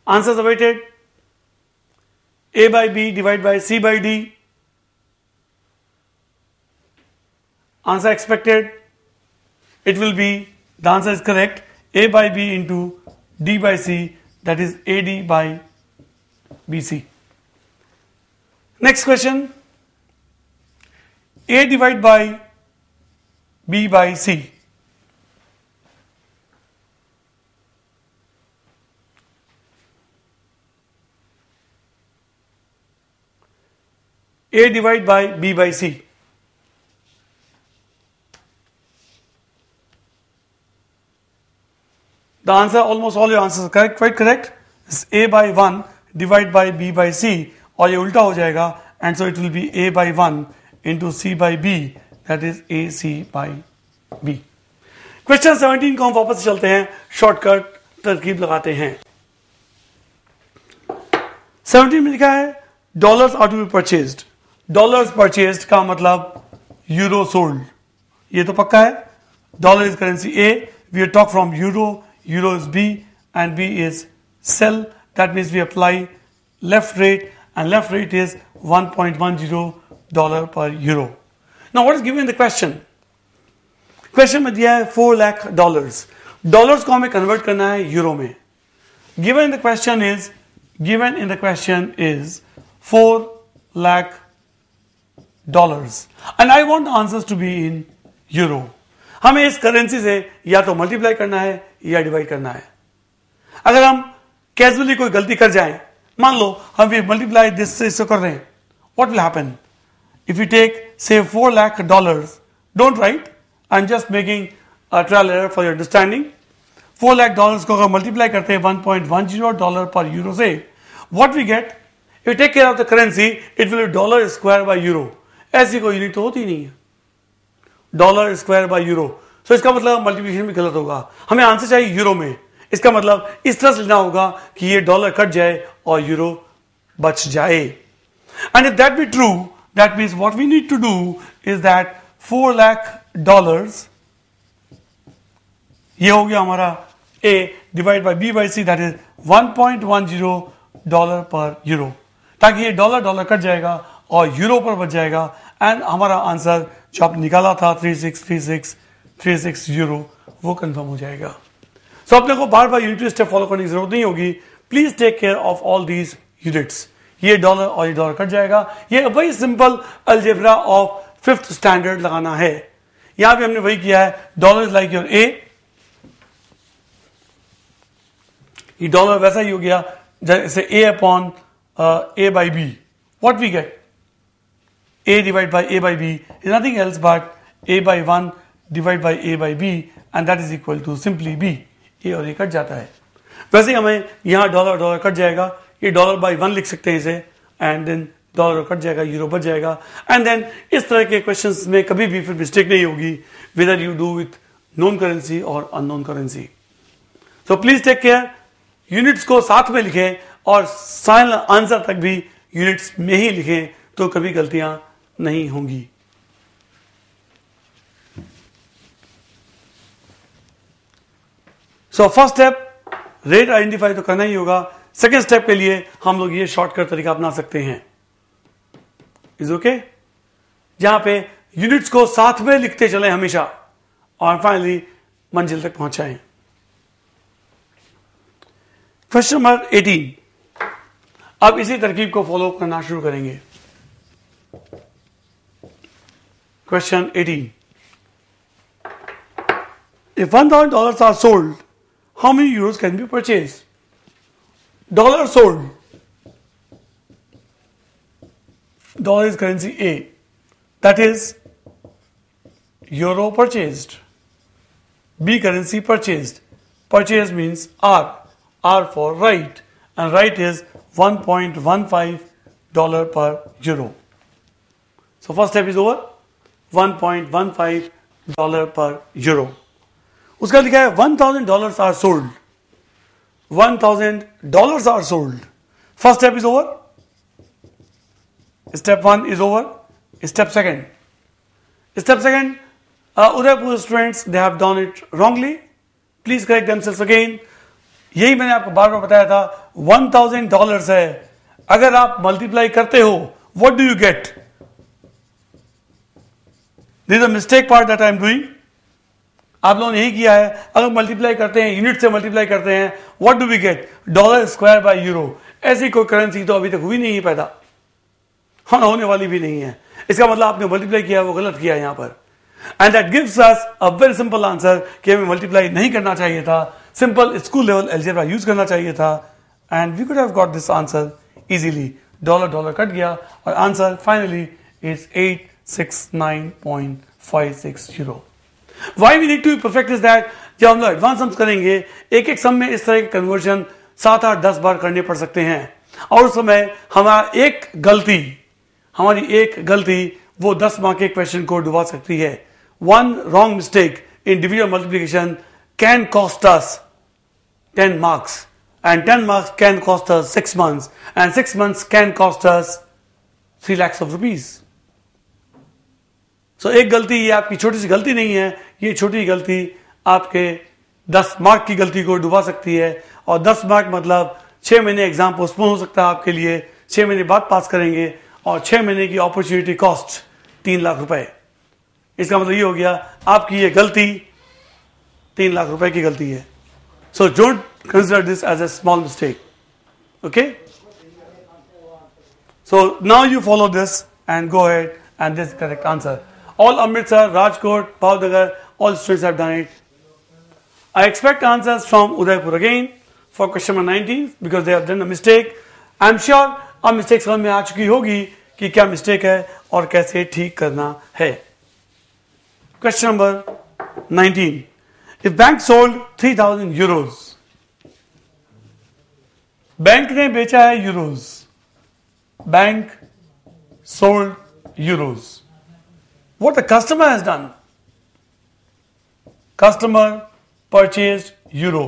answers awaited. A by B divided by C by D. Answer expected. It will be, the answer is correct, A by B into D by C, that is AD by BC. Next question. A divided by B by C. A divided by B by C. The answer, almost all your answers are correct, quite correct. It's A by 1 divided by B by C, और ये उल्टा हो जाएगा, and so it will be A by 1 into C by B, that is AC by B. Question 17 को हम वापस से चलते हैं, शॉर्टकट तरकीब लगाते हैं. 17 में लिखा है dollars are to be purchased. Dollars purchased का मतलब यूरो सोल्ड, ये तो पक्का है. Dollar is currency A, we talk from euro, euro is B and B is sell. That means we apply left rate and left rate is 1.10 dollar per euro. Now what is given in the question? Question में दिया है 4 lakh dollars. Dollars को हमें convert करना है euro में. Given in the question is 4 lakh dollars and I want the answers to be in euro. हमें इस करेंसी से या तो मल्टीप्लाई करना है या डिवाइड करना है. अगर हम कैजुअली कोई गलती कर जाएं, मान लो हम मल्टीप्लाई दिस से इससे कर रहे हैं, what will happen? If you take say 4 lakh dollars, don't write, I'm just making a trial error for your understanding. 4 lakh dollars को अगर मल्टीप्लाई करते हैं 1.10 डॉलर पर यूरो से, what we get? If you take care of the currency, it will be dollar square by euro. ऐसी कोई unit तो होती नहीं है, डॉलर स्क्वायर बाय यूरो. सो इसका मतलब मल्टीप्लिकेशन भी गलत होगा. हमें आंसर चाहिए यूरो में. इसका मतलब इस तरह से लेना होगा कि ये डॉलर कट जाए और यूरो बच जाए. And if that be true, that means what we need to do is that 4 lakh dollars, ये हो गया हमारा A divide by B by C, that is 1.10 dollar per euro, ताकि ये डॉलर डॉलर कट जाएगा और यूरो पर बच जाएगा. एंड हमारा आंसर जो आपने निकाला था 363636 यूरो, वो कंफर्म हो जाएगा. सो अपने को बार बार यूनिट स्टेप फॉलो करने की जरूरत नहीं होगी. Please take care of all these units. ये डॉलर और ये डॉलर कट जाएगा. ये वही simple algebra of 5th standard लगाना है. यहां भी हमने वही किया है. डॉलर इज लाइक योर ए, ये डॉलर वैसा ही हो गया जैसे A upon A by B. What we get? A divided by A by B is nothing else but A by 1 divided by A by B, and that is equal to simply B. A और A cut जाता है. वैसे हमें यहाँ dollar dollar cut जाएगा, ये dollar by 1 लिख सकते हैं इसे, एंड देन डॉलर कट जाएगा, यूरो बच जाएगा. एंड देन इस तरह के क्वेश्चंस में कभी भी फिर मिस्टेक नहीं होगी, whether you do with known currency और unknown currency. So please take care. Units को साथ में लिखें और फाइनल आंसर तक भी यूनिट्स में ही लिखें, तो कभी गलतियां नहीं होंगी. So first step rate identify तो करना ही होगा. सेकेंड स्टेप के लिए हम लोग ये शॉर्टकट तरीका अपना सकते हैं. इज ओके, जहां पे यूनिट्स को साथ में लिखते चले हमेशा और फाइनली मंजिल तक पहुंचाएं. Question number 18. अब इसी तरकीब को फॉलो करना शुरू करेंगे. Question 18. If $1,000 are sold, how many euros can be purchased? Dollar sold. Dollar is currency A. That is euro purchased. B currency purchased. Purchase means R. R for right. And right is 1.15 per euro. So first step is over, $1.15 per euro. उसका लिखा है $1,000 are sold. $1,000 are sold. First step is over. Step 1 is over. Step second. Udaipur students, they have done it wrongly. Please correct themselves again. यही मैंने आपको बार बार बताया था, $1,000 है. अगर आप मल्टीप्लाई करते हो, what do you get? This is a mistake part that I am doing. आप लोगों ने यही किया है. अगर मल्टीप्लाई करते हैं, यूनिट से मल्टीप्लाई करते हैं, what do we get? $2 by euro. ऐसी कोई करेंसी तो अभी तक हुई नहीं है पैदा, हाँ होने वाली भी नहीं है. इसका मतलब आपने मल्टीप्लाई किया, वो गलत किया यहां पर. And that gives us a very simple answer कि हमें मल्टीप्लाई नहीं करना चाहिए था, simple school level algebra use करना चाहिए था, and we could have got this answer easily. Dollar cut गया और answer finally is 869.560. Why we need to be perfect is that जब हम लोग एडवांस सम्स करेंगे, एक एक सम में इस तरह के कन्वर्जन 7, 8, 10 बार करने पड़ सकते हैं, और उस समय हमारी एक गलती वो 10 मार्क के क्वेश्चन को डुबा सकती है. One wrong mistake in division multiplication can cost us 10 marks, and 10 marks can cost us 6 months, and 6 months can cost us 3 lakhs of rupees. So एक गलती, ये आपकी छोटी सी गलती नहीं है, ये छोटी गलती आपके 10 मार्क की गलती को डुबा सकती है. और 10 मार्क मतलब 6 महीने एग्जाम पोस्टपोन हो सकता है आपके लिए, 6 महीने बाद पास करेंगे, और 6 महीने की अपॉर्चुनिटी कॉस्ट 3 लाख रुपए. इसका मतलब ये हो गया आपकी ये गलती 3 लाख रुपए की गलती है. So don't consider this as a small mistake. Okay, so now you follow this and go ahead, and this correct answer. All Amritsar, Rajkot, Bhavnagar, all students have done it. I expect answers from Udaipur again for question number 19 because they have done a mistake. I am sure अब mistake समझ में आ चुकी होगी कि क्या mistake है और कैसे ठीक करना है. Question number 19. If bank sold 3,000 euros, bank ने बेचा है euros, bank sold euros. What the customer has done? Customer purchased euro.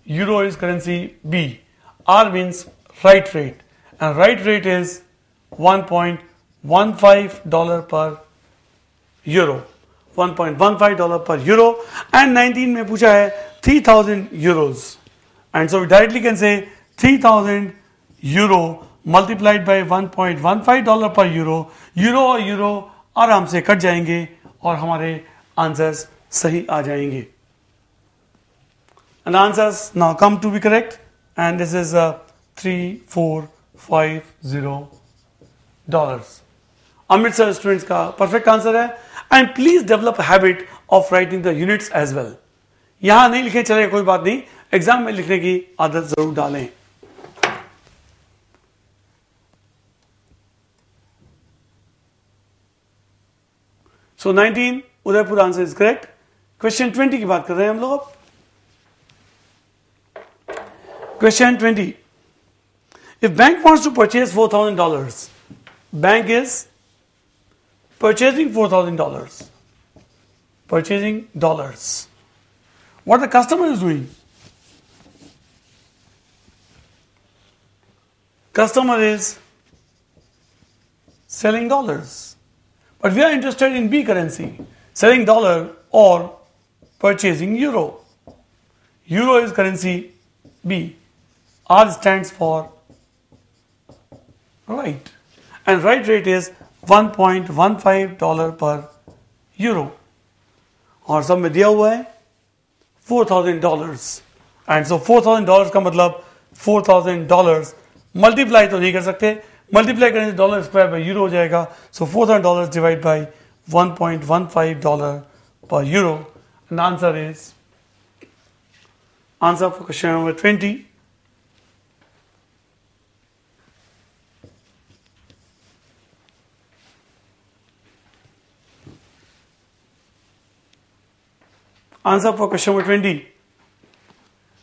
Euro is currency B. R means right rate, and right rate is $1.15 per euro. $1.15 per euro. And 19 में पूछा है 3,000 euros. And so we directly can say 3,000 euro multiplied by $1.15 per euro. Euro और euro आराम से cut जाएंगे और हमारे answers सही आ जाएंगे. And answers now come to be correct, and this is $3,450. Amritsar students का परफेक्ट आंसर है. And please develop habit of writing the units as well. यहां नहीं लिखे चलेगा, कोई बात नहीं, एग्जाम में लिखने की आदत जरूर डालें. So 19 Udaipur answer is correct. Question 20 की बात कर रहे हैं हम लोग अब. Question 20. If bank wants to purchase $4,000, bank is purchasing $4,000, purchasing dollars. What the customer is doing? Customer is selling dollars. But we are interested in B currency, selling dollar or purchasing euro. Euro is currency B. R stands for right, and right rate is $1.15 per euro. और सब में दिया हुआ है $4,000, and so $4,000 का मतलब $4,000 multiply तो नहीं कर सकते, मल्टीप्लाई करने से $2 बाय यूरो हो जाएगा. सो $4,000 divide by $1.15 per euro, and answer is answer for question number 20. Answer for question number 20.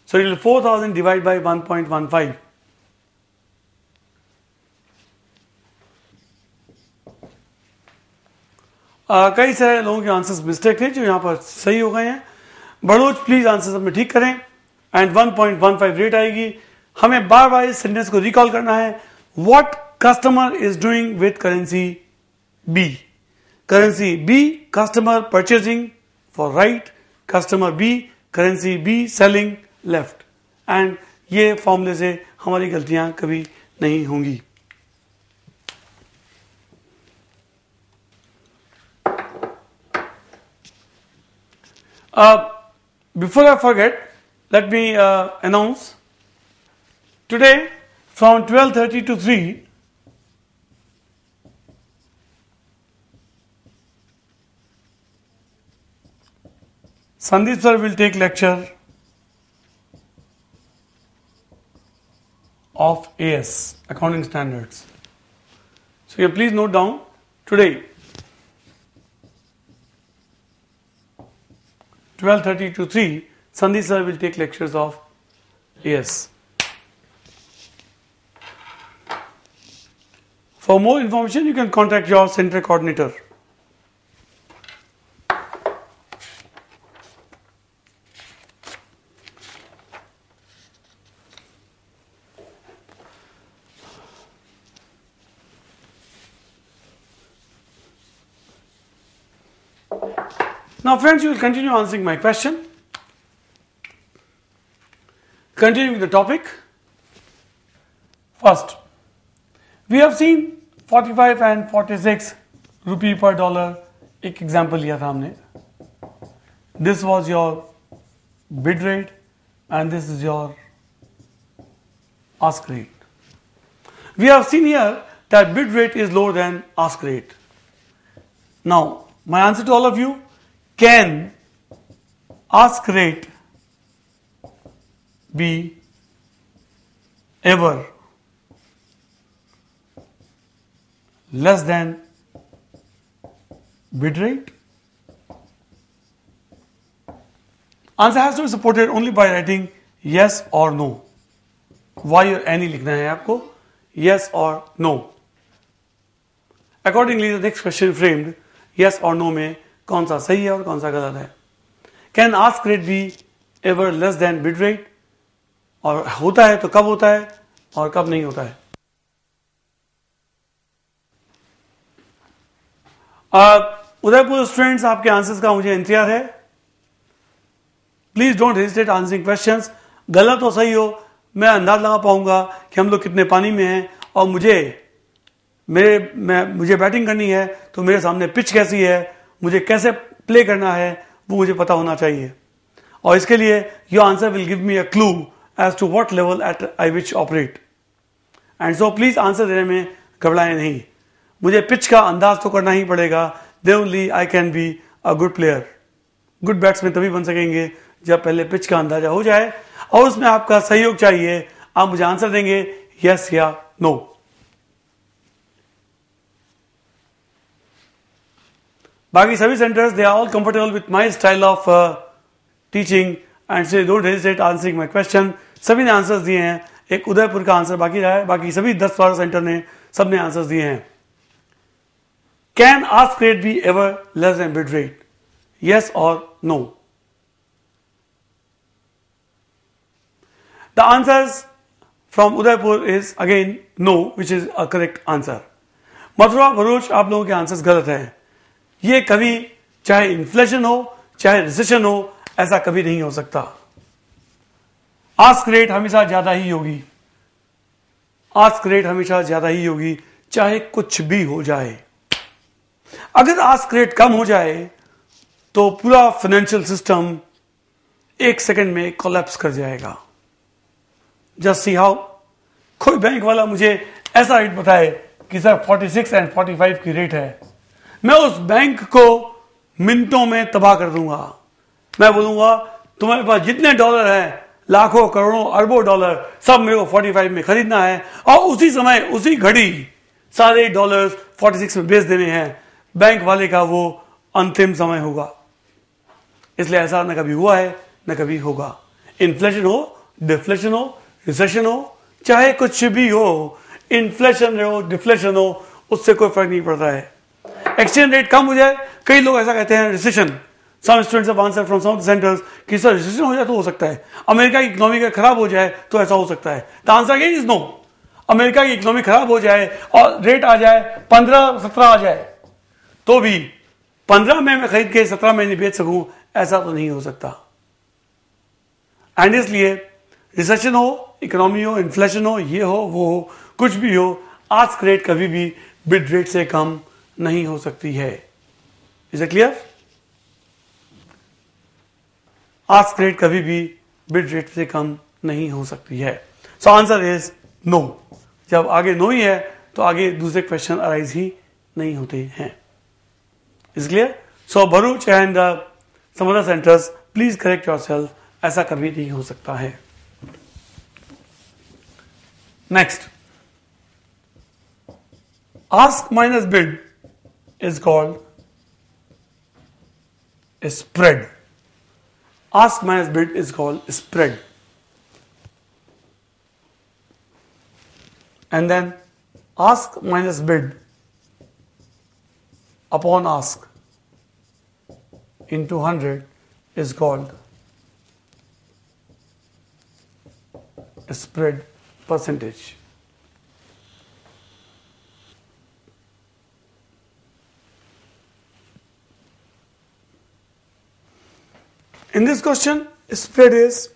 So it will 4,000 divided by 1.15. कई सारे लोगों के आंसर्स मिस्टेक थे जो यहाँ पर सही हो गए हैं. बड़ोच प्लीज आंसर्स अपने ठीक करें एंड 1.15 रेट आएगी. हमें बार बार इस सेंटेंस को रिकॉल करना है. What customer is doing with currency B. Currency B customer purchasing for right, customer B currency B selling left. And ये फॉर्मूले से हमारी गलतियां कभी नहीं होंगी. Before I forget, let me announce today from 12:30 to 3 Sandeep sir will take lecture of AS, Accounting Standards. So you please note down today 12:30 to 3 Sandeep sir will take lectures of AS. For more information you can contact your center coordinator. Now friends, you will continue answering my question. Continuing the topic. First, we have seen 45 and 46 rupee per dollar. एक example लिया था हमने. This was your bid rate and this is your ask rate. We have seen here that bid rate is lower than ask rate. Now, my answer to all of you, can ask rate be ever less than bid rate? Answer has to be supported only by writing yes or no. Why or any लिखना है आपको, yes or no. Accordingly, the next question framed yes or no में कौन सा सही है और कौन सा गलत है. Can ask rate be ever less than bid rate, और होता है तो कब होता है और कब नहीं होता है. उदयपुर स्टूडेंट्स, आपके आंसर्स का मुझे इंतजार है. Please don't hesitate answering questions. गलत हो सही हो, मैं अंदाज लगा पाऊंगा कि हम लोग कितने पानी में हैं, और मुझे बैटिंग करनी है तो मेरे सामने पिच कैसी है, मुझे कैसे प्ले करना है, वो मुझे पता होना चाहिए. और इसके लिए your answer will give me a clue as to what level at I which operate. And so please answer देने में घबराएं नहीं. मुझे पिच का अंदाज तो करना ही पड़ेगा. Then only I can be a good player. Good batsman तभी बन सकेंगे जब पहले पिच का अंदाजा हो जाए, और उसमें आपका सहयोग चाहिए. आप मुझे आंसर देंगे यस या नो. बाकी सभी centres they are all comfortable with my style of teaching and say don't hesitate answering my question. सभी ने आंसर्स दिए हैं. एक उदयपुर का आंसर बाकी रहा है, बाकी सभी 10-12 सेंटर ने सबने आंसर्स दिए हैं. Can ask rate be ever less than bid rate, yes or no? The answers from Udaipur is again no, which is a correct answer. Mathura Bharuch आप लोगों के आंसर्स गलत हैं. ये कभी चाहे इन्फ्लेशन हो चाहे रिसेशन हो ऐसा कभी नहीं हो सकता. आस्क रेट हमेशा ज्यादा ही होगी. आस्क रेट हमेशा ज्यादा ही होगी चाहे कुछ भी हो जाए. अगर आस्क रेट कम हो जाए तो पूरा फाइनेंशियल सिस्टम एक सेकंड में कोलैप्स कर जाएगा. Just see how. कोई बैंक वाला मुझे ऐसा रेट बताए कि सर 46 एंड 45 की रेट है, मैं उस बैंक को मिनटों में तबाह कर दूंगा. मैं बोलूंगा तुम्हारे पास जितने डॉलर हैं, लाखों करोड़ों अरबों डॉलर, सब मेरे को 45 में खरीदना है और उसी समय उसी घड़ी सारे डॉलर्स 46 में बेच देने हैं. बैंक वाले का वो अंतिम समय होगा. इसलिए ऐसा न कभी हुआ है न कभी होगा. इन्फ्लेशन हो, डिफ्लेशन हो, रिसेशन हो, चाहे कुछ भी हो, इन्फ्लेशन हो डिफ्लेशन हो, उससे कोई फर्क नहीं पड़ता है. एक्सचेंज रेट कम हो जाए, कई लोग ऐसा कहते हैं recession, some students have answered from some of the centres कि सर रिसेशन हो जाए तो हो सकता है, अमेरिका की इकोनॉमी खराब हो जाए तो ऐसा हो सकता है। The answer again is no. America की इकोनॉमी खराब हो जाए और रेट आ जाए 15-17 आ जाए तो भी 15 में मैं खरीद के 17 में नहीं बेच सकूं, ऐसा तो नहीं हो सकता। एंड इसलिए रिसेशन हो, इकोनॉमी हो, इन्फ्लेशन हो, ये हो वो हो, कुछ भी हो, आस्क रेट कभी भी बिड रेट से कम नहीं हो सकती है। Is it clear? Ask rate कभी भी बिड रेट से कम नहीं हो सकती है। So answer is no. जब आगे नो ही है तो आगे दूसरे क्वेश्चन अराइज ही नहीं होते हैं। Is clear? So Bharuch and some other centres, please correct yourself, ऐसा कभी नहीं हो सकता है। Next, ask minus bid is called spread. Ask minus bid is called spread. And then ask minus bid upon ask into 100 is called spread percentage. In this question, spread is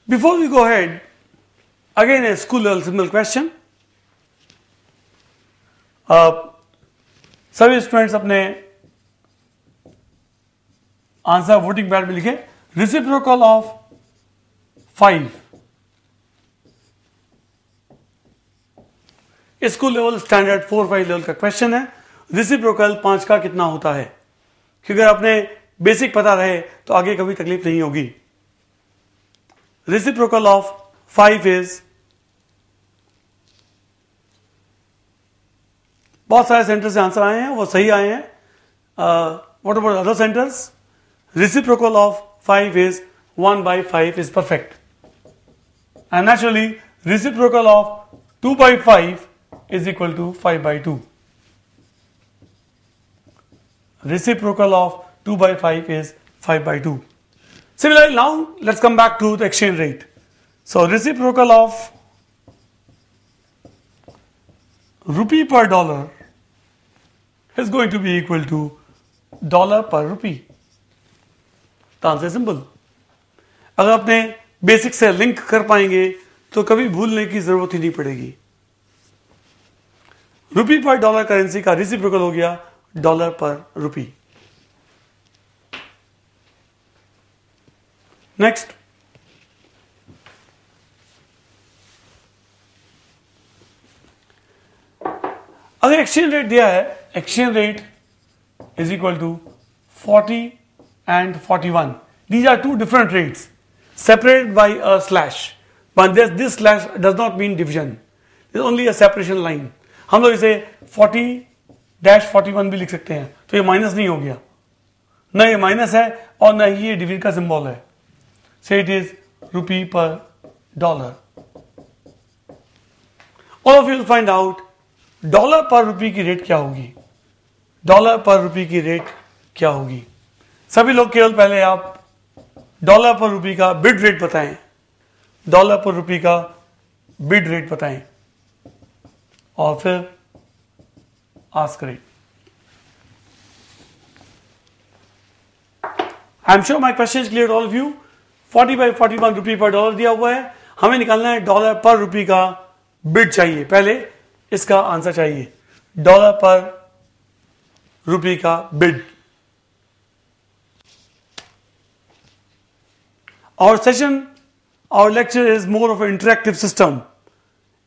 before we go ahead, again a school level simple question. सभी students अपने answer voting pad में लिखे। Reciprocal of 5 school level standard 4-5 level का question है। Reciprocal 5 का कितना होता है? क्योंकि अगर आपने बेसिक पता रहे तो आगे कभी तकलीफ नहीं होगी। रेसिप्रोकल ऑफ 5 इज, बहुत सारे सेंटर से आंसर आए हैं, वो सही आए हैं। What about other centres? Reciprocal of 5 is 1/5 is perfect. And naturally, reciprocal of 2/5 is equal to 5/2. Reciprocal of 2/5 is 5/2. Similarly, now let's come back to the exchange rate. So, reciprocal of rupee per dollar is going to be equal to dollar per rupee. The answer is simple. अगर अपने basic से link कर पाएंगे तो कभी भूलने की जरूरत ही नहीं पड़ेगी। रुपी पर डॉलर करेंसी का रेसिप्रोकल हो गया डॉलर पर रुपी। नेक्स्ट, अगर एक्सचेंज रेट दिया है, exchange rate is equal to 40 and 41. These are two different rates separated by a slash, but this slash does not mean division. There is only a separation line. हम लोग इसे 40-41 भी लिख सकते हैं, तो ये माइनस नहीं हो गया, न ये माइनस है और न ही ये डिविजन का सिंबल है। So it is rupee per dollar. All of you will find out dollar per रुपी की रेट क्या होगी। डॉलर पर रुपी की रेट क्या होगी? सभी लोग केवल पहले आप डॉलर पर रुपये का बिड रेट बताएं, डॉलर पर रुपये का बिड रेट बताएं और फिर ask rate. I am sure my question is clear all of you. 40/41 रुपये पर डॉलर दिया हुआ है, हमें निकालना है डॉलर पर रुपये का बिड चाहिए. पहले इसका आंसर चाहिए, डॉलर पर रुपये का bid. Our session, our lecture is more of an interactive system.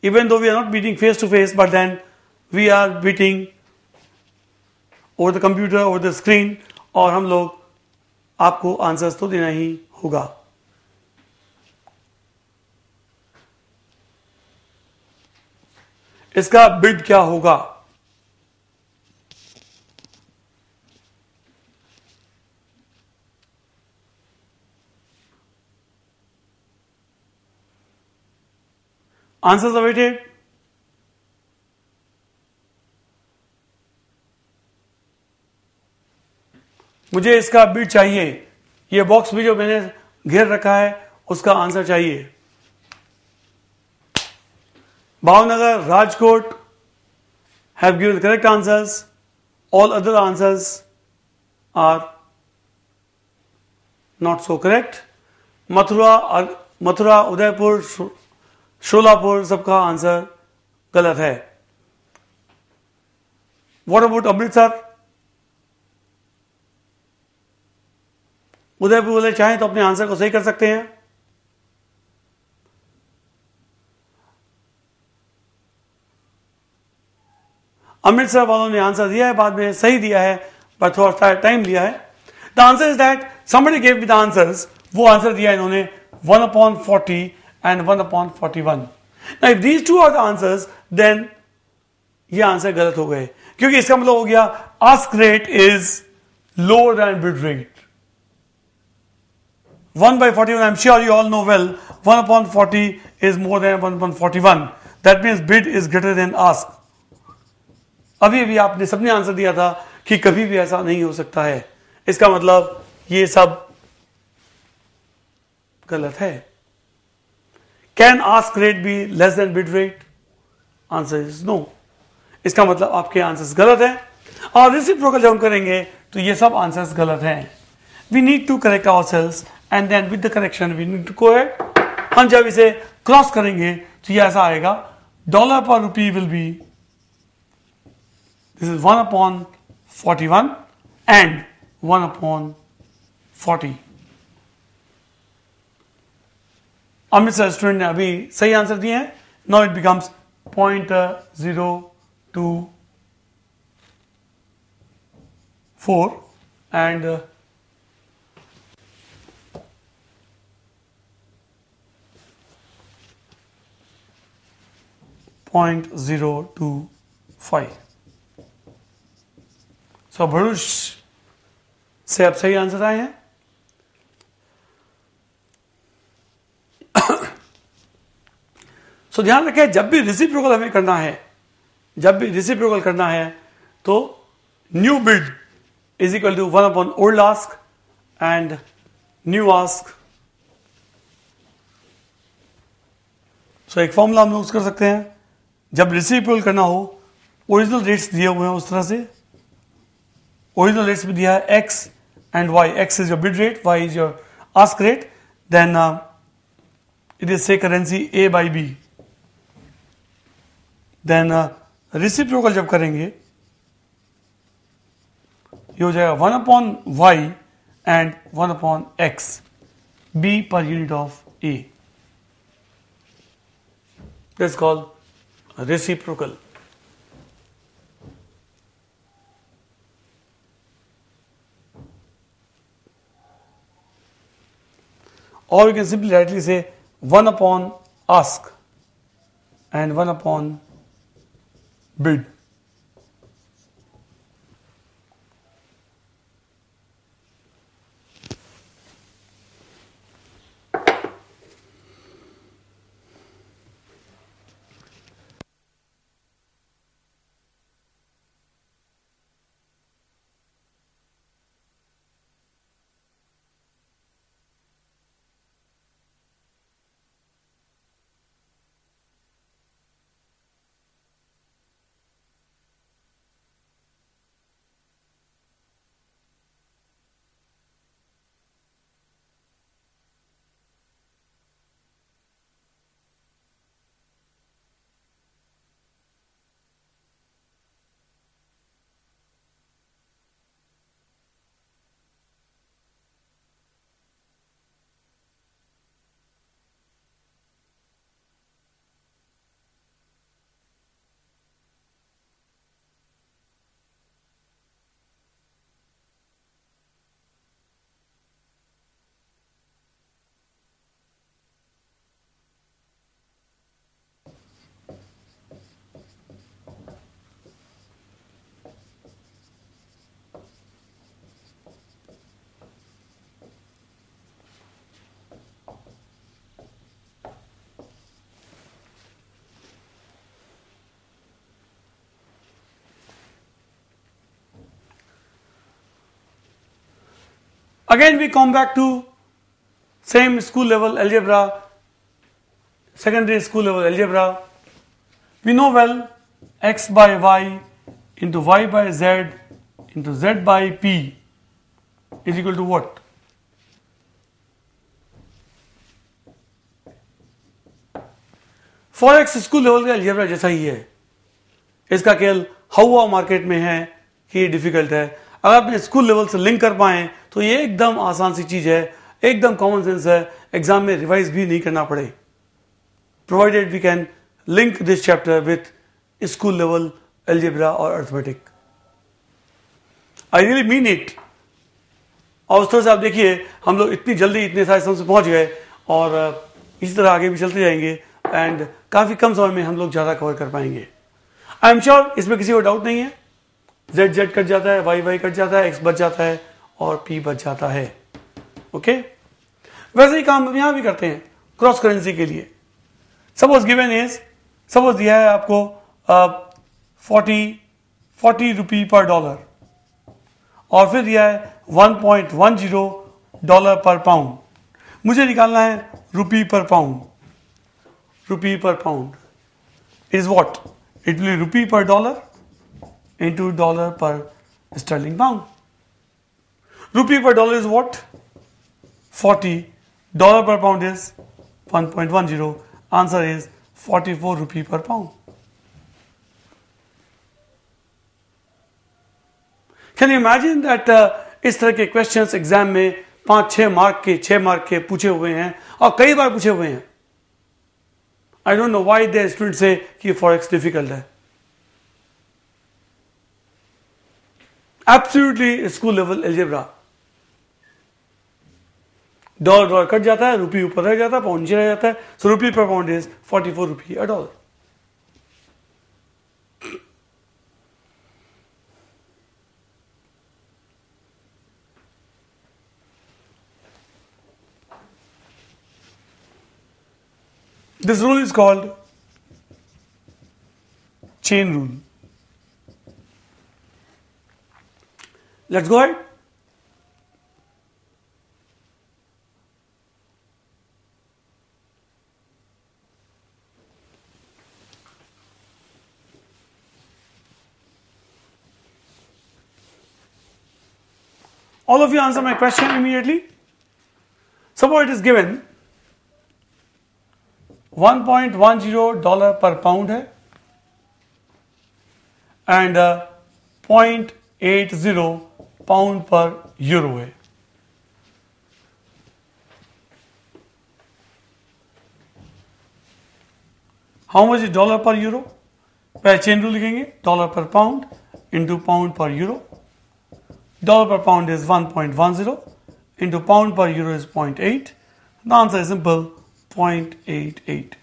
Even though we are not meeting face to face, but then we are meeting over the computer, over the screen, और हम लोग आपको answers तो देना ही होगा. इसका bid क्या होगा? Answers awaited. मुझे इसका बिड चाहिए. ये बॉक्स भी जो मैंने घेर रखा है उसका आंसर चाहिए. Bhavnagar, Rajkot have given the correct answers. All other answers are not so correct. Mathura, Udaipur, Solapur, सबका आंसर गलत है. What about Amritsar? उदयपुर वाले चाहें तो अपने आंसर को सही कर सकते हैं. अमृतसर वालों ने आंसर दिया है, बाद में सही दिया है पर थोड़ा सा टाइम लिया है. The answer is that somebody gave me the answers. वो आंसर दिया इन्होंने 1/40 and 1/41. Now if these two are the answers, then ये आंसर गलत हो गए, क्योंकि इसका मतलब हो गया ask rate is lower than bid rate. 1/41, I'm sure you all know well, 1/40 is more than 1/41. That means bid is greater than ask. अभी अभी आपने सबने आंसर दिया था कि कभी भी ऐसा नहीं हो सकता है. इसका मतलब ये सब गलत है. Can ask rate be less than bid rate? Answer is no. इसका मतलब आपके आंसर्स गलत है. और रेसिप्रोकल जब हम करेंगे तो ये सब आंसर्स गलत हैं. We need to correct ourselves and then with the correction we need to go ahead. हम जब इसे क्रॉस करेंगे तो ये ऐसा आएगा, dollar per rupee will be, this is 1/41 and 1/40. Amritsar student ने अभी सही आंसर दिए हैं. Now it becomes 0.024 and 0.025. सो भरूच से अब सही आंसर आए हैं. सो ध्यान रखें, जब भी रेसिप्रोकल हमें करना है, तो new bid is equal to 1/ओल्ड ask and new ask. So एक फॉर्मूला हम यूज कर सकते हैं. जब रेसिप्रोकल करना हो, ओरिजिनल रेट्स दिए हुए हैं उस तरह से, ओरिजिनल रेट्स भी दिया है x and y. x is your bid rate, y is your ask rate. Then it is say currency A by B. Then reciprocal जब करेंगे ये हो जाएगा 1/y and 1/x, B per unit of A. That's called reciprocal. Or you can simply rightly say 1/ask and 1/bid. Again we come back to same school level algebra, secondary school level algebra. We know well x by y into y by z into z by p is equal to what? Forex school level का algebra जैसा ही है, इसका खेल हवा market में है कि difficult है। अगर अपने स्कूल लेवल से लिंक कर पाए तो ये एकदम आसान सी चीज है, एकदम कॉमन सेंस है, एग्जाम में रिवाइज भी नहीं करना पड़े, provided we can link this chapter with school level algebra और arithmetic. I really mean it. और उस तरह से आप देखिए हम लोग इतनी जल्दी इतने सारे सम से पहुंच गए और इसी तरह आगे भी चलते जाएंगे एंड काफी कम समय में हम लोग ज्यादा कवर कर पाएंगे। आई एम श्योर इसमें किसी को डाउट नहीं है। जेड जेड कट जाता है, वाई वाई कट जाता है, एक्स बच जाता है और पी बच जाता है। ओके, वैसे ही काम हम यहां भी करते हैं क्रॉस करेंसी के लिए। सपोज गिवन इज, सपोज दिया है आपको 40 रुपी पर डॉलर और फिर दिया है 1.10 डॉलर पर पाउंड। मुझे निकालना है रुपी per pound. Rupee per pound is what? It will rupee per dollar into dollar per sterling pound. Rupee per dollar is what? 40. Dollar per pound is 1.10. Answer is 44 rupee per pound. Can you imagine that इस तरह के questions exam में 5-6 mark के 6 mark के पूछे हुए हैं और कई बार पूछे हुए हैं। I don't know why the student से कि फॉरेक्स डिफिकल्ट है। Absolutely school level algebra. Dollar dollar cut जाता है, रुपी ऊपर रह जाता है, पाउंड नीचे रह जाता है। सो रुपी per pound is 44 rupee a dollar. This rule is called chain rule. Let's go ahead. All of you answer my question immediately. Suppose it is given 1.10 dollar पर पाउंड है एंड 0.80 पाउंड पर euro है। How much is dollar per euro? पहले chain rule लिखेंगे, dollar पर pound into pound पर euro. Dollar पर pound is 1.10 into pound पर euro is 0.8। The answer is simple 0.88।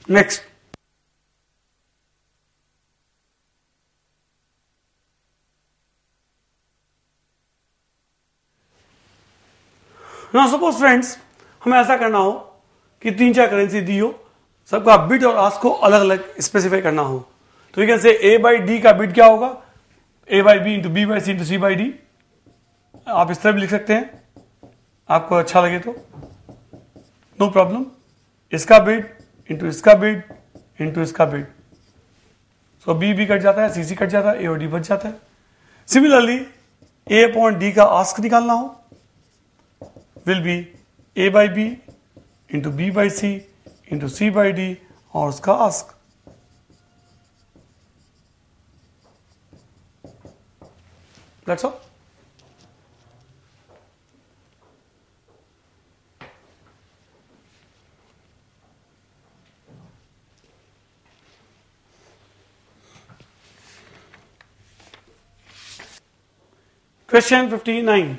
Next, now suppose friends हमें ऐसा करना हो कि 3-4 करेंसी दी हो, सबका बिड और आस्क को अलग अलग स्पेसिफाई करना हो, तो we can say A by D का बिड क्या होगा? A by B into B by C into C by D. आप इस तरह भी लिख सकते हैं, आपको अच्छा लगे तो, नो प्रॉब्लम। इसका बिड इंटू इसका बिड इंटू इसका बिड, सो बी बी कट जाता है, सी सी कट जाता है, ए और डी बच जाता है। सिमिलरली ए अपॉन डी का आस्क निकालना हो will be A by B into B by C into C by D और उसका ask. That's all. Question 59.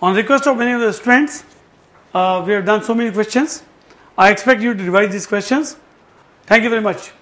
On request of many of the students, we have done so many questions. I expect you to revise these questions. Thank you very much.